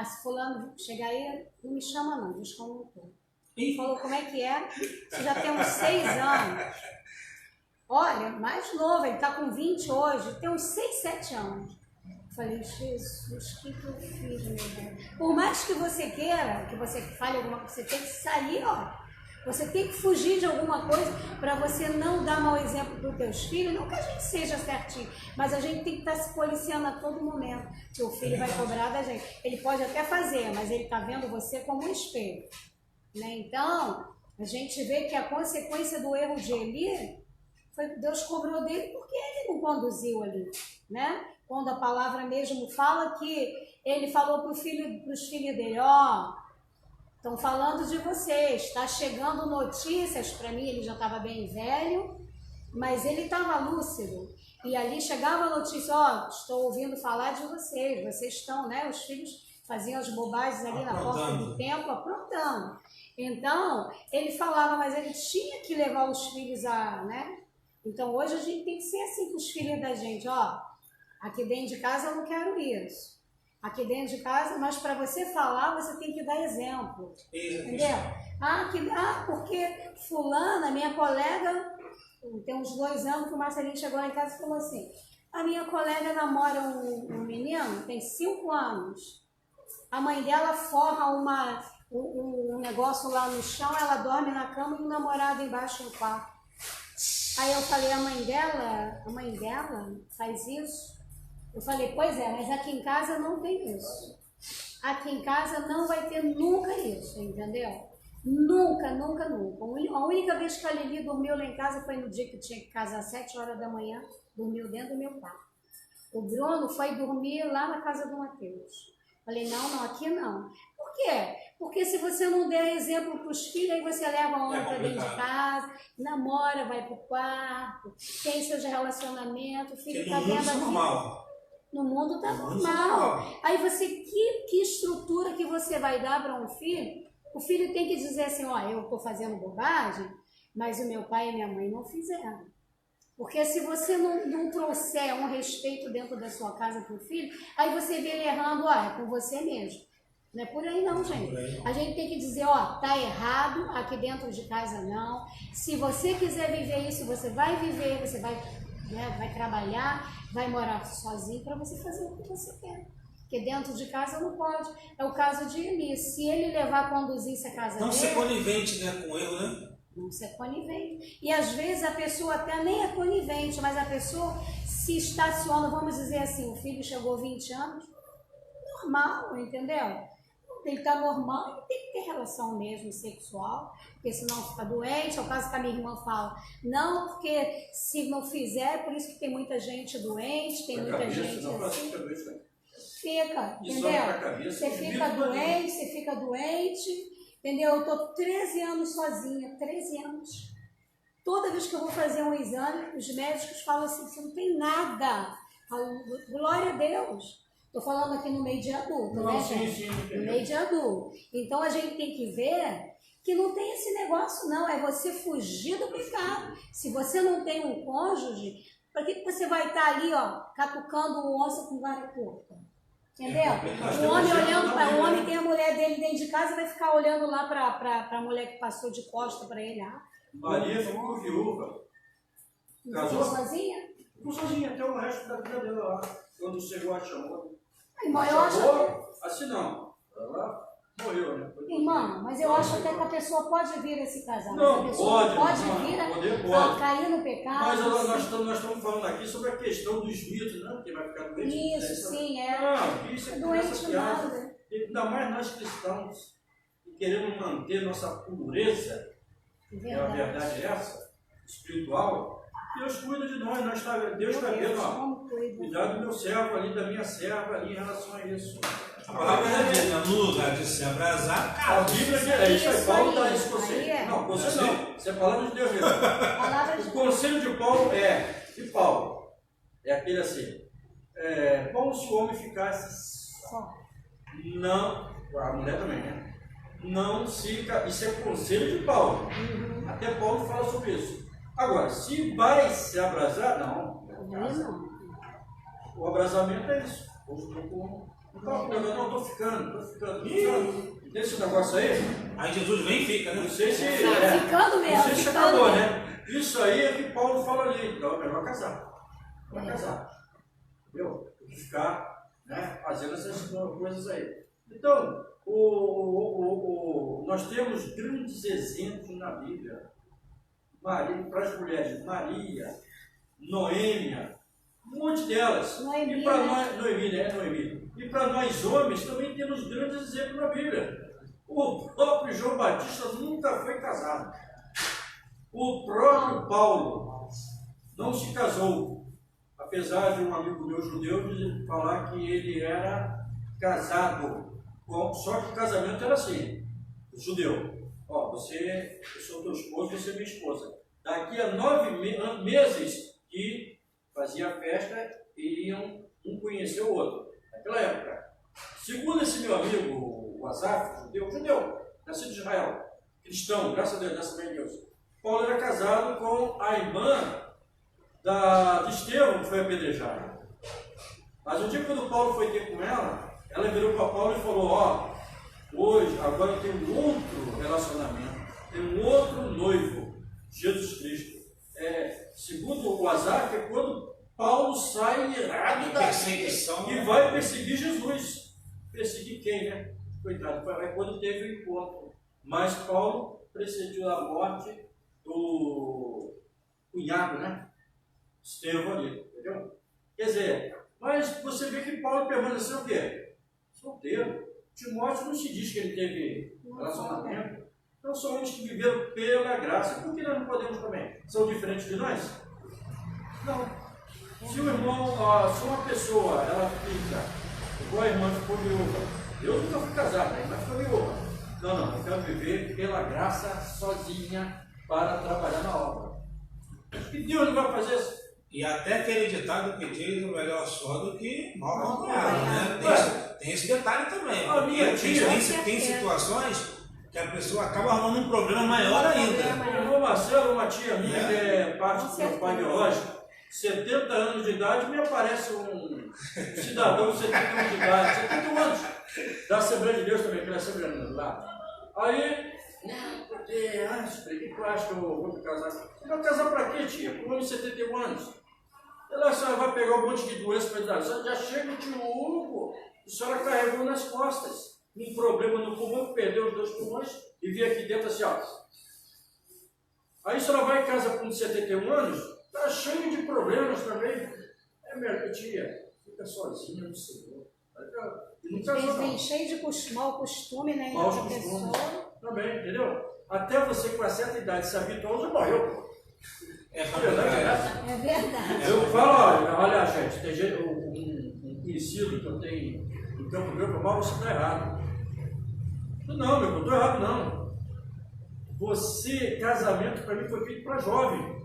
se fulano chegar aí, não me chama não, diz que eu não estou. Ele falou, como é que é? Você já tem uns 6 anos. Olha, mais novo, ele está com 20 hoje, tem uns 6, 7 anos. Eu falei, Jesus, o que eu fiz, meu Deus? Por mais que você queira, que você fale alguma coisa, você tem que sair, ó. Você tem que fugir de alguma coisa para você não dar mau exemplo para os teus filhos. Não que a gente seja certinho, mas a gente tem que estar se policiando a todo momento. Que o filho vai cobrar da gente. Ele pode até fazer, mas ele está vendo você como um espelho. Né? Então, a gente vê que a consequência do erro de Eli foi que Deus cobrou dele porque ele não conduziu ali. Né? Quando a palavra mesmo fala que ele falou para os filhos dele, estão falando de vocês, está chegando notícias para mim, ele já estava bem velho, mas ele estava lúcido. E ali chegava a notícia, estou ouvindo falar de vocês, vocês estão, né? Os filhos faziam as bobagens ali na porta do templo, aprontando. Então, ele falava, mas ele tinha que levar os filhos né? Então, hoje a gente tem que ser assim com os filhos da gente, aqui dentro de casa eu não quero isso. Aqui dentro de casa, mas para você falar, você tem que dar exemplo. Entendeu? Porque fulana, minha colega, tem uns 2 anos que o Marcelinho chegou lá em casa e falou assim, a minha colega namora um menino, tem 5 anos. A mãe dela forra um negócio lá no chão, ela dorme na cama e o namorado embaixo do quarto. Aí eu falei, a mãe dela faz isso? Eu falei, pois é, mas aqui em casa não tem isso. Aqui em casa não vai ter nunca isso, entendeu? Nunca, nunca, nunca. A única vez que a Lili dormiu lá em casa foi no dia que tinha que casar às 7 horas da manhã, dormiu dentro do meu quarto. O Bruno foi dormir lá na casa do Matheus. Falei, não, aqui não. Por quê? Porque se você não der exemplo para os filhos, aí você leva a homem para dentro de casa, namora, vai para o quarto, tem seus relacionamentos, o filho está vendo a vida. No mundo está normal. Aí você, que estrutura que você vai dar para um filho? O filho tem que dizer assim, eu estou fazendo bobagem, mas o meu pai e minha mãe não fizeram. Porque se você não trouxer um respeito dentro da sua casa para o filho, aí você vê ele errando, é com você mesmo. Não é por aí não, gente. A gente tem que dizer, tá errado, aqui dentro de casa não. Se você quiser viver isso, você vai viver, você vai trabalhar, vai morar sozinho para você fazer o que você quer. Porque dentro de casa não pode. É o caso de Eli. Se ele levar, conduzisse a casa dele... Não ser conivente, né, com o erro, né? Não ser conivente. E às vezes a pessoa até nem é conivente, mas a pessoa se estaciona, vamos dizer assim, o filho chegou 20 anos, normal, entendeu? ele está normal, ele tem que ter relação mesmo sexual, porque senão fica doente. É o caso que a minha irmã fala, não, porque se não fizer, por isso que tem muita gente doente, tem muita gente assim. Fica, entendeu? Você fica doente, entendeu? Eu estou 13 anos sozinha, 13 anos. Toda vez que eu vou fazer um exame, os médicos falam assim, você não tem nada. Glória a Deus. Estou falando aqui no meio de adulto, né, gente? No meio de adulto. Então, a gente tem que ver que não tem esse negócio, não. É você fugir do pecado. Se você não tem um cônjuge, para que você vai estar ali, ó, catucando o onça com vara curta? Entendeu? O homem olhando para o homem, tem a mulher dele dentro de casa e vai ficar olhando lá para a mulher que passou de costa para ele. Maria ficou viúva. Casou sozinha? Ficou sozinha até o resto da vida dela lá. Quando chegou a chamou. Assim não. Ela morreu, né? Irmão, mas eu acho até que a pessoa pode vir a se casar. Não, mas a pessoa pode vir pode. a cair no pecado. Mas nós estamos falando aqui sobre a questão dos mitos, né? Quem vai ficar doente. Isso, sim, é. Não, isso é doente nada. Ainda mais nós cristãos, que queremos manter nossa pureza, a verdade é essa, espiritual. Deus cuida de nós, Deus está vendo, ó, cuidar do meu servo ali, da minha serva ali em relação a isso. A palavra diz, no lugar de se abrasar, a Bíblia é isso aí, Paulo dá isso para você. Não, você não, você é a palavra de Deus mesmo. O conselho de Paulo é aquele assim, como se o homem ficasse só. Não, a mulher também, né? Não se, isso é conselho de Paulo. Até Paulo fala sobre isso. Agora, se vai se abrasar, não. O abrasamento é isso. Não, estou ficando. Tem esse negócio aí? Aí Jesus vem e fica, né? Não sei se. Ficando mesmo. Não sei se acabou, né? Isso aí é que Paulo fala ali. Então é melhor casar. Vai casar. Entendeu? Tem que ficar, né, fazendo essas coisas aí. Então, nós temos grandes exemplos na Bíblia. Para as mulheres, Maria, Noêmia, um monte delas. E para nós, Noemi. E para nós homens também temos grandes exemplos na Bíblia. O próprio João Batista nunca foi casado. O próprio Paulo não se casou, apesar de um amigo meu judeu falar que ele era casado. Só que o casamento era assim, judeu. Ó, eu sou teu esposo, você é minha esposa. Daqui a 9 meses que fazia festa, iriam um conhecer o outro. Naquela época. Segundo esse meu amigo, o Asaf, judeu, nascido de Israel, cristão, graças a Deus, graças a Deus. Paulo era casado com a irmã de Estevão, que foi apedrejada. Mas um dia, quando Paulo foi ter com ela virou para Paulo e falou, ó, hoje, agora tem um outro relacionamento, tem um outro noivo, Jesus Cristo. Segundo o Asaf, é quando Paulo sai irado da perseguição e vai perseguir Jesus. Perseguir quem, né? Coitado, foi quando teve o encontro. Mas Paulo precediu a morte do cunhado, né? Estevão ali, entendeu? Quer dizer, mas você vê que Paulo permaneceu o quê? Solteiro. Timóteo não se diz que ele teve relacionamento. Então são homens que viveram pela graça. Por que nós não podemos também? São diferentes de nós? Não. Se o irmão, se uma pessoa, ela fica, igual a irmã ficou viúva, eu nunca fui casado, a irmã ficou viúva. Não, eu quero viver pela graça sozinha para trabalhar na obra. E Deus não vai fazer isso. E até aquele ditado que diz o melhor só do que mal acompanhado, né? Tem esse detalhe também. Tem situações que a pessoa acaba arrumando um problema maior ainda. Irmão Marcelo, uma tia minha, que é parte do meu pai biológico, 70 anos de idade, me aparece um cidadão de 70 anos de idade, 71 anos, da Assembleia de Deus também, que é a Assembleia lá. Aí, porque, que tu acha que eu vou me casar? Você vai casar pra quê, tia? Com um homem de 71 anos. Ela só vai pegar um monte de doença para dar. Já chega o tio Hugo, a senhora carregou nas costas. Um problema no pulmão, perdeu os 2 pulmões e veio aqui dentro assim, ó. Aí a senhora vai em casa com 71 anos, tá cheio de problemas também. É melhor, tia, fica sozinha no Senhor. E não Às casou, vezes não. vem cheio de mau costume, né? Maus Outra costumes. pessoa. Também, entendeu? Até você com uma certa idade se habituou, já morreu, pô. É A verdade é essa. É verdade. Eu falo, olha, gente, tem gente, um conhecido que eu tenho no campo meu, que mal você está errado. Não, meu, eu estou errado, não. Você, casamento para mim foi feito para jovem.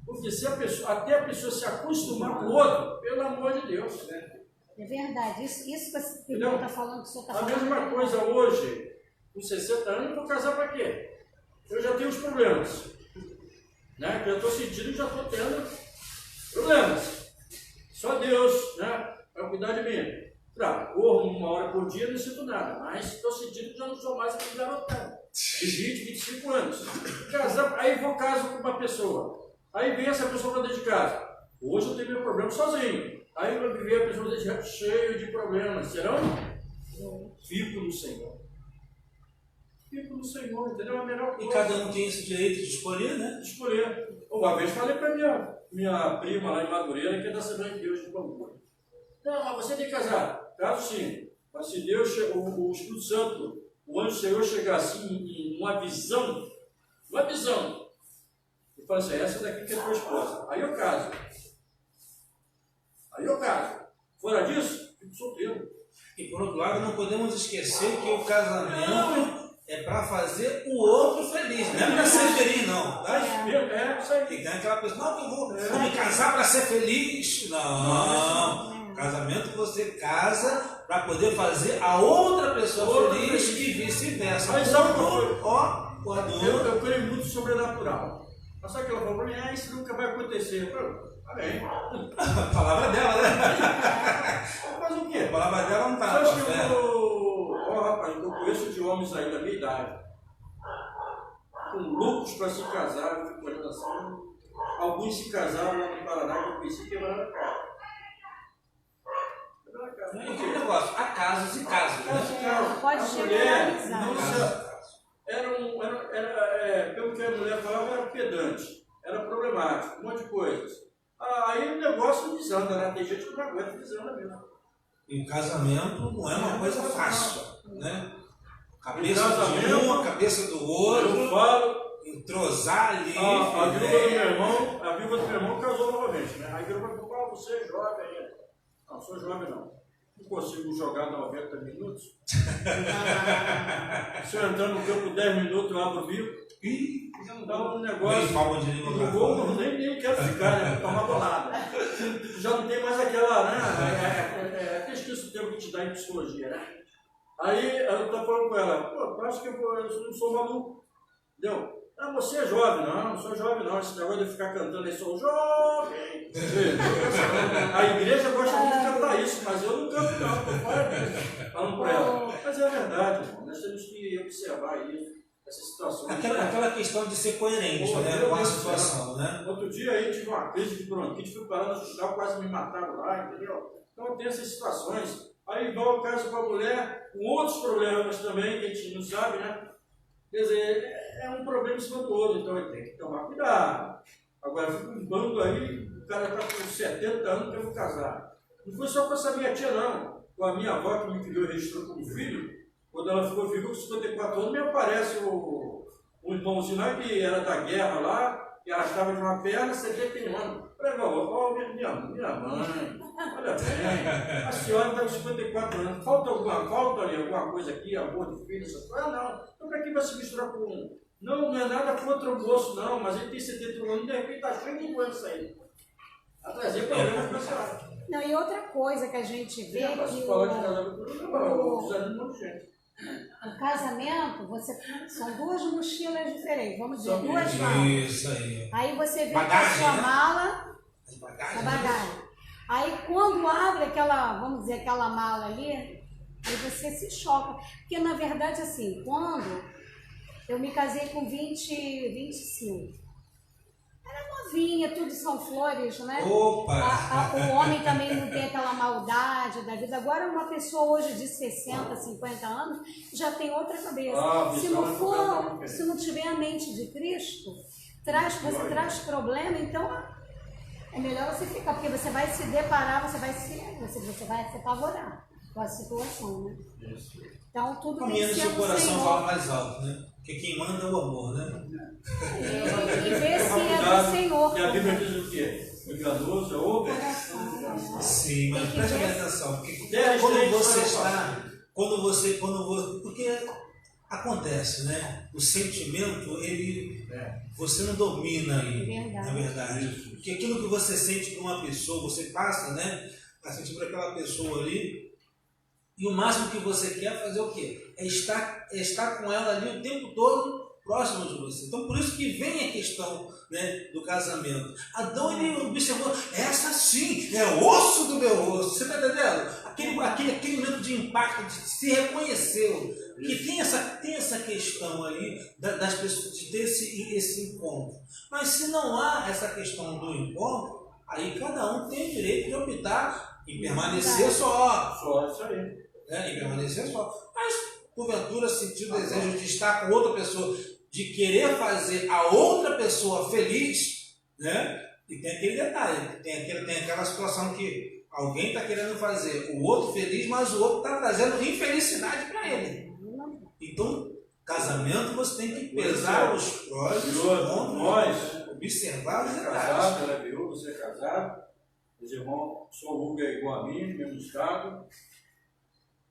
Porque se a pessoa, até a pessoa se acostumar com o outro, pelo amor de Deus. É verdade. Isso que o Entendeu? está falando, que o senhor está A falando. mesma coisa hoje, com 60 anos, eu vou casar para quê? Eu já tenho os problemas. Né? Que eu estou sentindo que já estou tendo problemas. Só Deus, né? Vai cuidar de mim. Claro, corro 1 hora por dia, não sinto nada, mas estou sentindo que já não sou mais aquele garotão. De 20, 25 anos. Casar, aí vou caso com uma pessoa. Aí vem essa pessoa para dentro de casa. Hoje eu tenho meu problema sozinho. Aí vai viver a pessoa dentro de casa cheio de problemas. Serão? Fico no Senhor. Fico no Senhor, entendeu? É a melhor E coisa. cada um tem esse direito de escolher, né? Escolher. Uma vez falei para minha prima lá em Madureira, que é da Assembleia de Deus de Bangu. Não, mas você tem que casar. Caso sim. Mas se Deus, o Espírito Santo, o anjo do Senhor chegar assim em uma visão, e fala assim, essa daqui que é tua esposa. Aí eu caso. Fora disso, fico solteiro. E por outro lado, não podemos esquecer que o casamento é para fazer o outro feliz, não é para ser feliz, não. Tá? É, isso aí. E tem aquela pessoa, não, que eu vou me casar para ser feliz. Não. Casamento você casa para poder fazer a outra pessoa feliz e vice-versa. Mas sabe o que foi? O adulto. Eu creio muito sobrenatural. Mas sabe o que ela falou para mim? Isso nunca vai acontecer. Amém. A palavra dela, né? Mas o quê? A palavra dela não Você está. acha que eu vou... rapaz, eu conheço de homens aí da minha idade, com loucos para se casar, eu fico olhando assim. Alguns se casaram lá no Paraná, que eu conheci, quebraram a cara. E aquele negócio, há casos e casos, né? Pode generalizar. Pelo que a mulher falava, era pedante, era problemático, um monte de coisas. Aí o negócio desanda, né? Tem gente que não aguenta, desanda mesmo. E o casamento não é uma coisa fácil, né? Cabeça casamento, de um, a cabeça do outro, Eu falo, entrosar ali. a viúva do meu irmão casou novamente, né? Aí virou para mim, você é jovem ainda. Não, sou jovem não. Não consigo jogar 90 minutos. Se eu entrar no campo 10 minutos, eu abro o bico. Então, um negócio. No gol, nem quero ficar, né? Tomar bolada. Já não tem mais aquela, né? Até esqueço o termo que te dá em psicologia, né? Aí eu estou falando com ela, pô, acho que eu não sou maluco. Entendeu? Ah, você é jovem, não sou jovem não. Esse negócio de ficar cantando aí, sou jovem. A igreja gosta muito de cantar isso, mas eu não canto não, estou fora disso. Falando para ela. Mas é verdade, irmão. Nós temos que observar isso. Essas situações. Aquela questão de ser coerente, né, com a situação, né? Outro dia aí tive uma crise de bronquite, fui parar no hospital, quase me mataram lá, entendeu? Então tem essas situações. Aí vai o caso com a mulher, com outros problemas também, que a gente não sabe, né? Quer dizer, é um problema em cima do outro, então ele tem que tomar cuidado. Agora fica um bando aí, o cara está com 70 anos, que eu vou casar. Não foi só com essa minha tia, não. Com a minha avó que me criou e registrou como filho. Quando ela ficou com 54 anos, me aparece um irmãozinho lá que era da guerra lá, que arrastava de uma perna, 71 anos. Falei, vovó, minha mãe, olha bem, a senhora está com 54 anos, falta ali alguma coisa aqui, amor de filho, essas coisas? Não. Então para que vai se misturar com um? Não é nada contra o moço, não, mas ele tem 71 anos, de repente está cheio de doença aí. A trazer problemas para a senhora. Não, e outra coisa que a gente vê é que o casamento, são duas mochilas diferentes, vamos dizer, duas malas. Isso aí. Aí você vê Bagagem, a sua né? mala, Bagagem. a bagagem. Aí quando abre aquela, vamos dizer, aquela mala ali, aí você se choca. Porque na verdade, assim, quando eu me casei com 25, era novinha, tudo são flores, né? Opa! O homem também não tem aquela maldade da vida. Agora uma pessoa hoje de 60, 50 anos já tem outra cabeça. Se não tiver a mente de Cristo, você traz problema, então é melhor você ficar, porque você vai se deparar, você vai se apavorar. com a situação, né? Isso. Então tudo tem Caminha que no ser seu no coração fala Senhor. mais alto, né? Porque quem manda é o amor, né? E ver se é do Senhor. E a Bíblia diz o quê? O enganoso é o Coração, Sim, mas Tem que preste ver. bem atenção, porque Dez quando leis você para está, porque acontece, né? O sentimento, você não domina ele, Verdade. na verdade. Isso. Porque aquilo que você sente por uma pessoa, você passa, né? A sentir por aquela pessoa ali, e o máximo que você quer fazer o quê? É estar com ela ali o tempo todo próximo de você. Então, por isso que vem a questão, né, do casamento. Adão, ele observou, essa sim, é osso do meu osso. Você está entendendo? Aquele momento de impacto, de se reconheceu. Que tem essa questão aí das pessoas, de ter esse encontro. Mas se não há essa questão do encontro, aí cada um tem o direito de optar em permanecer só. Só isso aí. Né, em permanecer só. Mas, porventura, sentir o desejo de estar com outra pessoa, de querer fazer a outra pessoa feliz, né? E tem aquele detalhe, tem aquela situação que alguém está querendo fazer o outro feliz, mas o outro está trazendo infelicidade para ele. Então, casamento você tem que pesar os prós e os contras, Nós, observar os detalhes. casado, ela é viúva, você é casado, os irmãos, sua ruga é igual a mim, mesmo estado.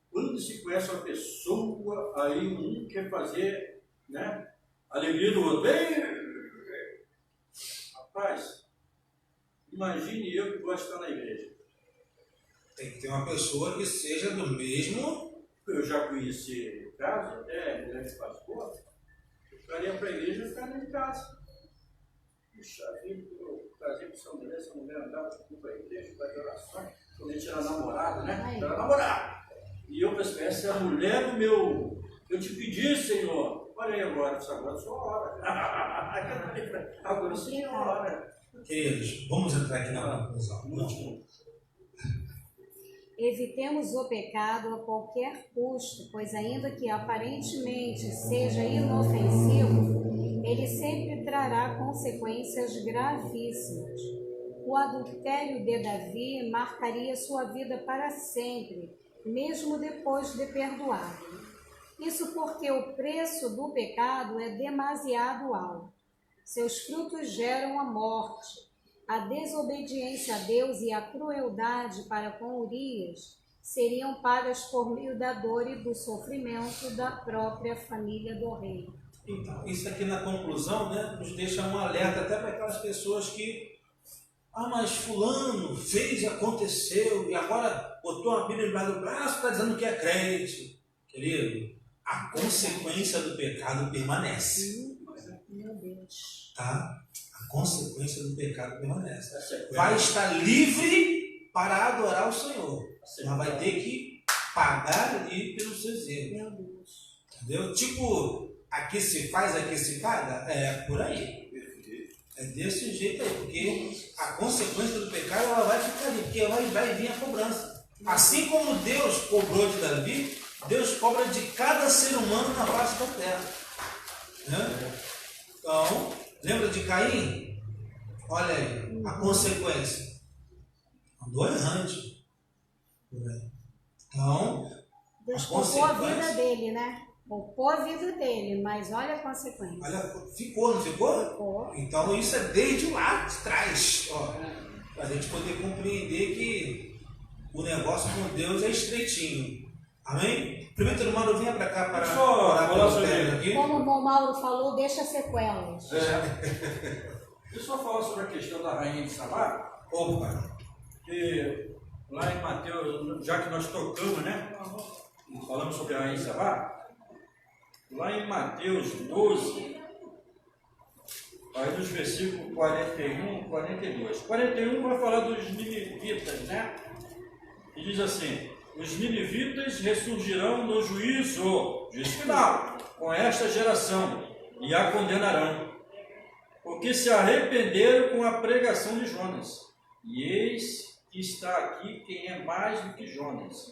Quando se conhece uma pessoa, aí um quer fazer, né, a alegria do outro. Rapaz, imagine eu que gosto de estar na igreja. Tem que ter uma pessoa que seja do mesmo. Eu já conheci casos, até grande pastor, eu ficaria para a igreja e ficaria em casa. Puxa vida, eu casei com essa mulher andava para a igreja, para a oração, quando a gente era namorado, né? Era namorado. E eu pensei, essa é a mulher do meu. Eu te pedi, Senhor. Olha aí agora, agora é sua hora. Agora sim é a hora. Queridos, vamos entrar aqui na conclusão. Evitemos o pecado a qualquer custo, pois ainda que aparentemente seja inofensivo, ele sempre trará consequências gravíssimas. O adultério de Davi marcaria sua vida para sempre, mesmo depois de perdoado. Isso porque o preço do pecado é demasiado alto. Seus frutos geram a morte. A desobediência a Deus e a crueldade para com Urias seriam pagas por meio da dor e do sofrimento da própria família do rei. Então, isso aqui na conclusão, né, nos deixa um alerta até para aquelas pessoas que, mas fulano fez e aconteceu, e agora botou a Bíblia embaixo do braço e está dizendo que é crente. Querido, a consequência do pecado permanece. Meu Deus. Tá? A consequência do pecado permanece. Vai estar livre para adorar o Senhor, mas vai ter que pagar ali pelos seus erros. Meu Deus. Entendeu? Tipo, aqui se faz, aqui se paga. É por aí. É desse jeito aí, porque a consequência do pecado ela vai ficar ali, porque vai vir a cobrança. Assim como Deus cobrou de Davi, Deus cobra de cada ser humano na face da terra. Né? Então, lembra de Caim? Olha aí, a consequência. Andou errante. Então, Deus a poupou a vida consequência. dele, né? Poupou a vida dele, mas olha a consequência. Olha, ficou, não ficou? Ficou. Então isso é desde lá de trás, para a gente poder compreender que o negócio com Deus é estreitinho. Amém? Primeiro, todo mundo venha para cá para orar pelo término aqui. Como o irmão Mauro falou, deixa sequelas. Deixa eu só falar sobre a questão da rainha de Sabá. Opa! Que lá em Mateus, já que nós tocamos, né? Falamos sobre a rainha de Sabá. Lá em Mateus 12, aí nos versículos 41 e 42. 41 vai falar dos ninivitas, né? E diz assim: os ninivitas ressurgirão no juízo final com esta geração e a condenarão, porque se arrependeram com a pregação de Jonas. E eis que está aqui quem é mais do que Jonas.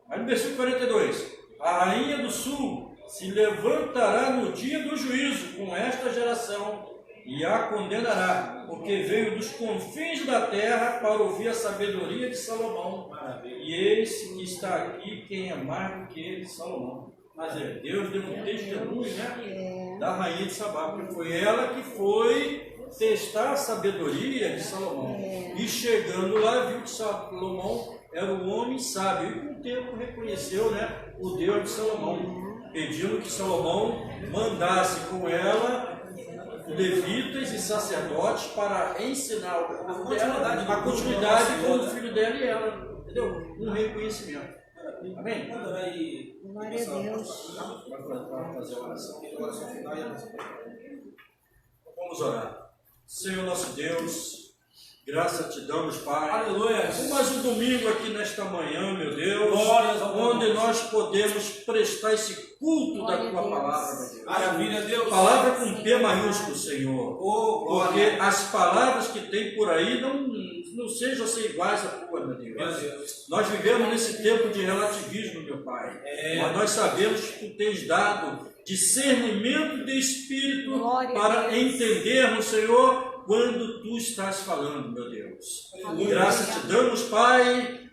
Aí no versículo 42, a rainha do sul se levantará no dia do juízo com esta geração e a condenará, porque veio dos confins da terra para ouvir a sabedoria de Salomão. E esse que está aqui, quem é mais do que ele, Salomão. Mas Deus deu um testemunho, né, da rainha de Sabá, porque foi ela que foi testar a sabedoria de Salomão. E chegando lá, viu que Salomão era um homem sábio. E com o tempo reconheceu, né, o Deus de Salomão, pedindo que Salomão mandasse com ela levitas e sacerdotes para ensinar a continuidade com o filho dela e ela. Entendeu? Um reconhecimento. Amém? Glória a Deus. Vamos fazer a oração. Vamos orar. Senhor nosso Deus, graças te damos, Pai. Aleluia. Mais um domingo aqui nesta manhã, meu Deus, Glórias ao onde Deus. nós podemos prestar esse culto da Glória a tua Deus. palavra, meu Deus. Maravilha, Deus. Palavra com P maiúsculo, Senhor. Oh, Porque glória. as palavras que tem por aí não sejam ser iguais à tua, meu Deus. Meu Deus. Nós vivemos nesse tempo de relativismo, meu Pai. Mas nós sabemos que tu tens dado discernimento de espírito Glória a para Deus. entendermos, Senhor, quando tu estás falando, meu Deus. Aleluia. Graças te damos, Pai,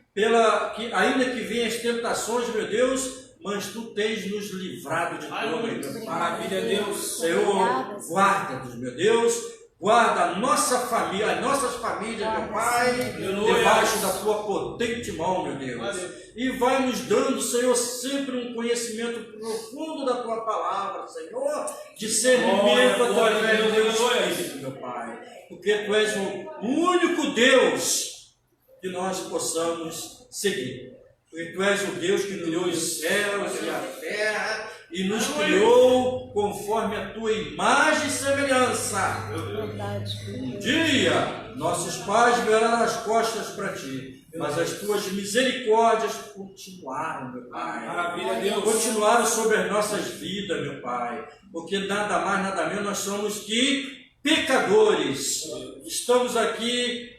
ainda que venham as tentações, meu Deus, mas tu tens nos livrado de tudo, meu Pai. Maravilha, Deus. Senhor, guarda-nos, meu Deus, guarda a nossa família, as nossas famílias, meu Pai, Aleluia. debaixo da tua potente mão, meu Deus. E vai nos dando, Senhor, sempre um conhecimento profundo da tua palavra, Senhor, discernimento Glória, através do Deus, teu aleluia. Espírito, meu Pai, porque tu és o único Deus que nós possamos seguir. Porque tu és o Deus que criou os céus e a terra e nos criou conforme a tua imagem e semelhança. Verdade. Um dia, nossos pais viraram as costas para ti, mas as tuas misericórdias continuaram, meu Pai. Maravilha, Deus. Continuaram sobre as nossas vidas, meu Pai. Porque nada mais, nada menos, nós somos que pecadores. Estamos aqui,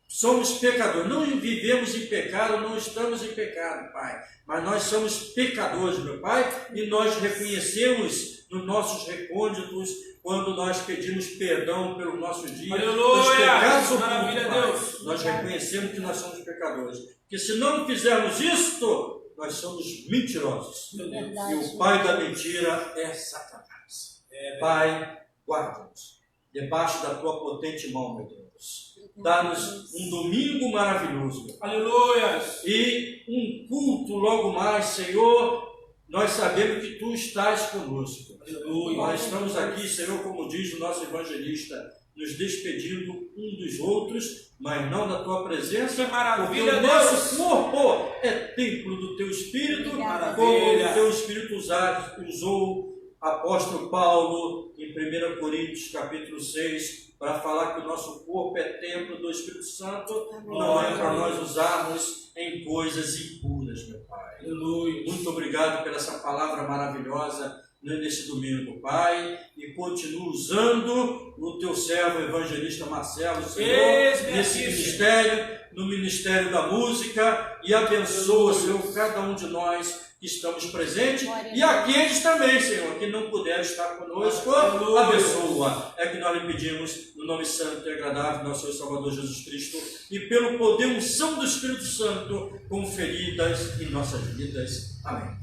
somos pecadores. Não vivemos em pecado, não estamos em pecado, Pai. Mas nós somos pecadores, meu Pai, e nós reconhecemos nos nossos recônditos, quando nós pedimos perdão pelo nosso dia, Aleluia! dos pecados ocultos, Maravilha, Pai. Deus. Nós reconhecemos que nós somos pecadores. Porque se não fizermos isto, nós somos mentirosos. Verdade. E o pai da mentira é Satanás. Pai, guarda-nos debaixo da tua potente mão, meu Deus. Dá-nos um domingo maravilhoso, meu Pai. Aleluia. E um culto logo mais, Senhor. Nós sabemos que tu estás conosco. Aleluia. Nós estamos aqui, Senhor, como diz o nosso evangelista, nos despedindo um dos outros, mas não da tua presença, Que porque maravilha, o nosso corpo é templo do teu Espírito, como Maravilha. o teu Espírito usou apóstolo Paulo em 1 Coríntios capítulo 6, para falar que o nosso corpo é templo do Espírito Santo, não é para nós usarmos em coisas impuras, meu Pai. Aleluia. Muito obrigado pela essa palavra maravilhosa nesse domingo, Pai, e continua usando o teu servo evangelista Marcelo, Senhor, nesse ministério, no ministério da música, e abençoa, Senhor, cada um de nós que estamos presentes, e aqueles também, Senhor, que não puderam estar conosco, abençoa. É que nós lhe pedimos, no nome santo e agradável do nosso Senhor e Salvador Jesus Cristo, e pelo poder e unção do Espírito Santo, conferidas em nossas vidas. Amém.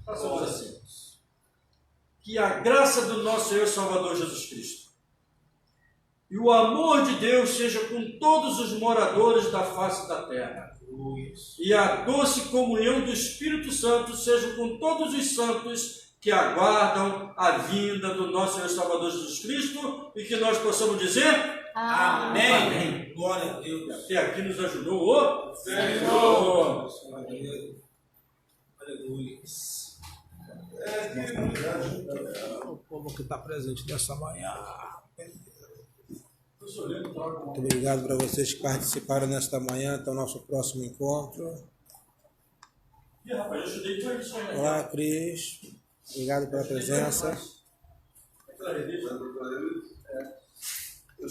Passamos assim. Que a graça do nosso Senhor e Salvador Jesus Cristo e o amor de Deus seja com todos os moradores da face da terra, e a doce comunhão do Espírito Santo seja com todos os santos que aguardam a vinda do nosso Senhor e Salvador Jesus Cristo, e que nós possamos dizer Amém. Amém. Glória a Deus. Até aqui nos ajudou o Senhor. Aleluia. O povo que está presente nessa manhã. Muito obrigado para vocês que participaram nesta manhã. Até o nosso próximo encontro. Ih, rapaz, eu estudei com isso aí, né? Olá, Cris. Obrigado pela presença. Eu